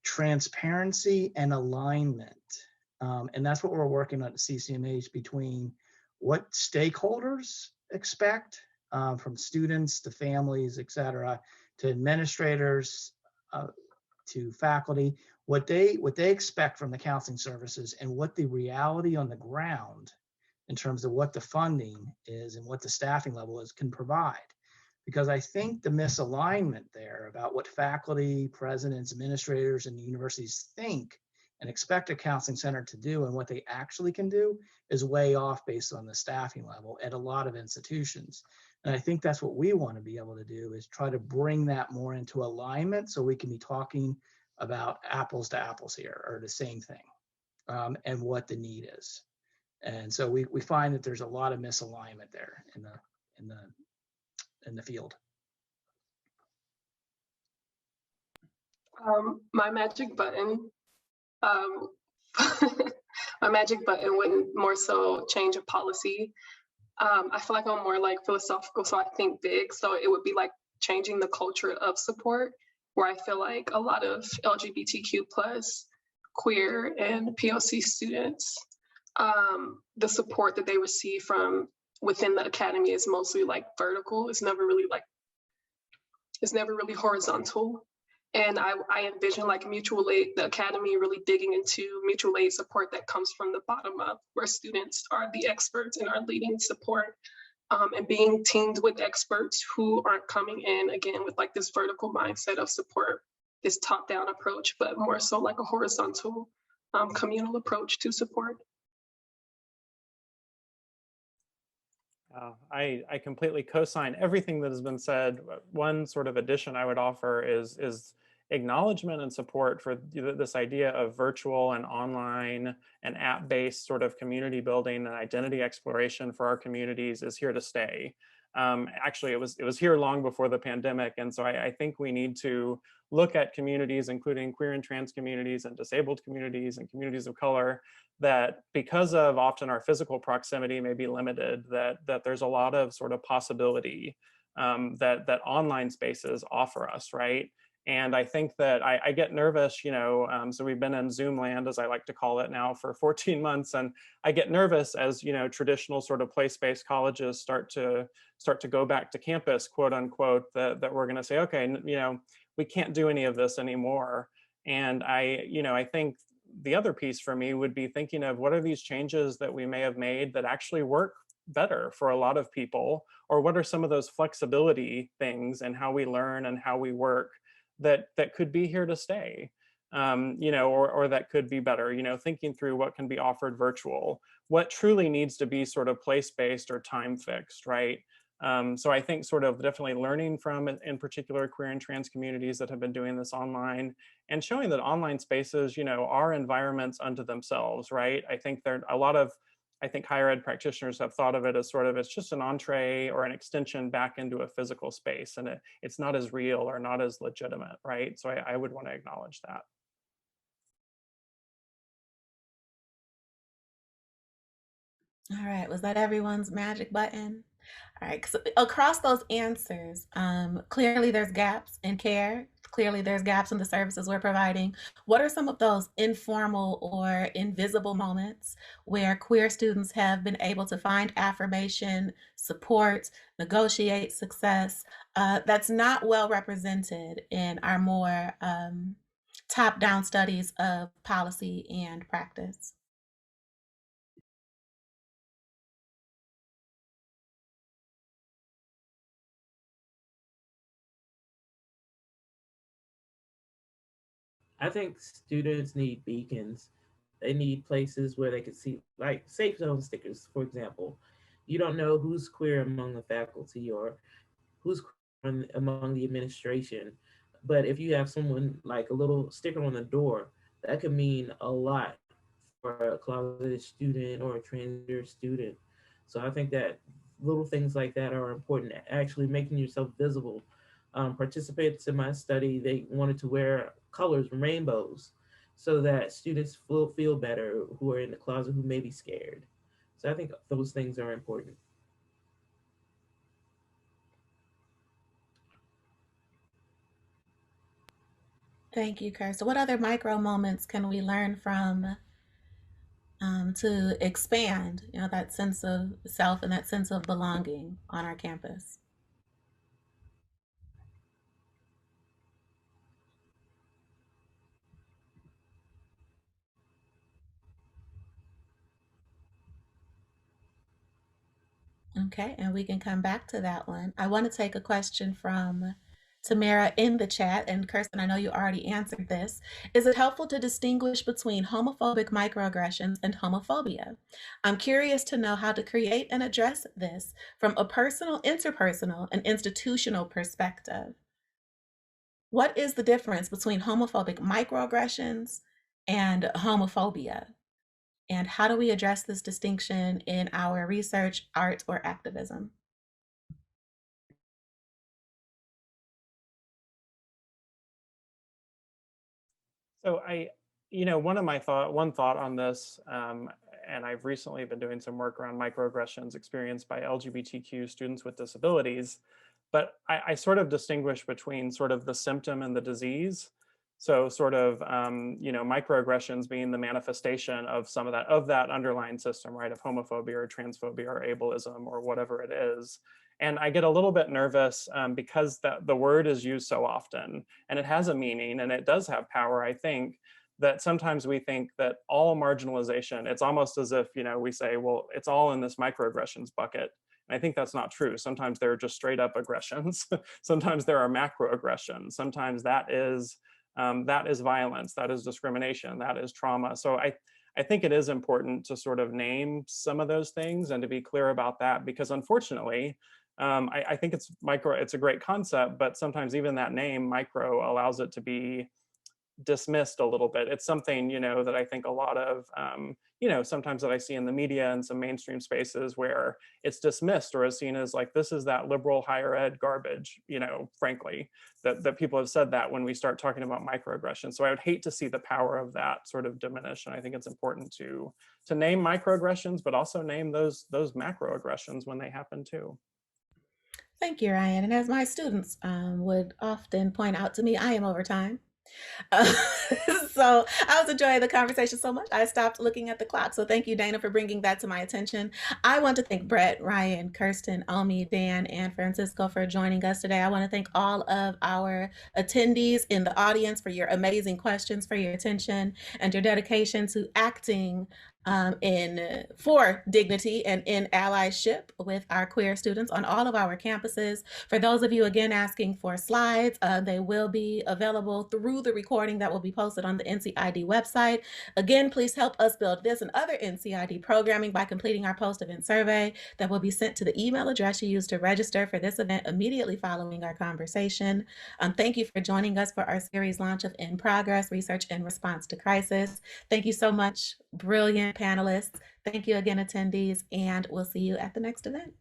transparency and alignment. And that's what we're working on at CCMH, between what stakeholders expect, from students to families, et cetera, to administrators, to faculty, what they expect from the counseling services, and what the reality on the ground in terms of what the funding is and what the staffing level is can provide. Because I think the misalignment there about what faculty, presidents, administrators, and universities think and expect a counseling center to do and what they actually can do is way off based on the staffing level at a lot of institutions. And I think that's what we want to be able to do, is try to bring that more into alignment so we can be talking about apples to apples here, or the same thing, and what the need is. And so we find that there's a lot of misalignment there in the field. My magic button, um, my magic button wouldn't more so change a policy. I feel like I'm more philosophical, so I think big. So it would be changing the culture of support, where I feel like a lot of LGBTQ plus queer and POC students, the support that they receive from within the academy is mostly vertical. It's never really horizontal. And I envision mutual aid, the academy really digging into mutual aid support that comes from the bottom up, where students are the experts and are leading support, and being teamed with experts who aren't coming in again with this vertical mindset of support, this top-down approach, but more so a horizontal, communal approach to support. I completely co-sign everything that has been said. One sort of addition I would offer is acknowledgement and support for this idea of virtual and online and app-based sort of community building and identity exploration for our communities is here to stay. Actually, it was here long before the pandemic, and so I think we need to look at communities, including queer and trans communities and disabled communities and communities of color, that because of often our physical proximity may be limited, that there's a lot of sort of possibility that online spaces offer us, right? And I think that I get nervous, so we've been in Zoom land, as I like to call it now, for 14 months. And I get nervous as, traditional sort of place-based colleges start to go back to campus, quote unquote, that we're going to say, okay, we can't do any of this anymore. And I think the other piece for me would be thinking of what are these changes that we may have made that actually work better for a lot of people, or what are some of those flexibility things and how we learn and how we work that could be here to stay, or that could be better, thinking through what can be offered virtual, what truly needs to be sort of place-based or time fixed, right? So I think sort of definitely learning from, in particular, queer and trans communities that have been doing this online, and showing that online spaces, are environments unto themselves, right? I think there are a lot of, higher ed practitioners have thought of it as sort of, it's just an entree or an extension back into a physical space, and it's not as real or not as legitimate, right? So I would want to acknowledge that. All right, was that everyone's magic button? All right, so across those answers, clearly there's gaps in care. Clearly there's gaps in the services we're providing. What are some of those informal or invisible moments where queer students have been able to find affirmation, support, negotiate success that's not well represented in our more top-down studies of policy and practice? I think students need beacons. They need places where they can see, like safe zone stickers, for example. You don't know who's queer among the faculty or who's queer among the administration. But if you have someone like a little sticker on the door, that could mean a lot for a closeted student or a transgender student. So I think that little things like that are important. Actually making yourself visible. Participants in my study, they wanted to wear colors, rainbows, so that students will feel better who are in the closet who may be scared. So I think those things are important. Thank you, Kirstin. What other micro moments can we learn from to expand, that sense of self and that sense of belonging on our campus? Okay, and we can come back to that one. I want to take a question from Tamara in the chat, and Kirstin, I know you already answered this. Is it helpful to distinguish between homophobic microaggressions and homophobia? I'm curious to know how to create and address this from a personal, interpersonal, and institutional perspective. What is the difference between homophobic microaggressions and homophobia? And how do we address this distinction in our research, art, or activism? So one thought on this, and I've recently been doing some work around microaggressions experienced by LGBTQ students with disabilities, but I sort of distinguish between sort of the symptom and the disease. So sort of, microaggressions being the manifestation of some of that underlying system, right, of homophobia or transphobia or ableism or whatever it is. And I get a little bit nervous because the word is used so often, and it has a meaning and it does have power, I think, that sometimes we think that all marginalization, it's almost as if, we say, well, it's all in this microaggressions bucket. And I think that's not true. Sometimes they're just straight up aggressions. Sometimes there are macroaggressions. Sometimes that is violence, that is discrimination, that is trauma. So I think it is important to sort of name some of those things and to be clear about that, because unfortunately, I think it's a great concept, but sometimes even that name micro allows it to be dismissed a little bit. It's something, that I think a lot of, sometimes that I see in the media and some mainstream spaces where it's dismissed or is seen as like, this is that liberal higher ed garbage, frankly, that people have said that when we start talking about microaggressions. So I would hate to see the power of that sort of diminish. And I think it's important to name microaggressions, but also name those macroaggressions when they happen too. Thank you, Ryan. And as my students would often point out to me, I am over time. So I was enjoying the conversation so much, I stopped looking at the clock. So thank you, Dana, for bringing that to my attention. I want to thank Brett, Ryan, Kirstin, Omi, Dan, and Francisco for joining us today. I want to thank all of our attendees in the audience for your amazing questions, for your attention, and your dedication to acting for dignity and in allyship with our queer students on all of our campuses. For those of you again asking for slides, they will be available through the recording that will be posted on the NCID website. Again, please help us build this and other NCID programming by completing our post-event survey that will be sent to the email address you used to register for this event immediately following our conversation. Thank you for joining us for our series launch of In Progress, Research in Response to Crisis. Thank you so much, brilliant panelists. Thank you again, attendees, and we'll see you at the next event.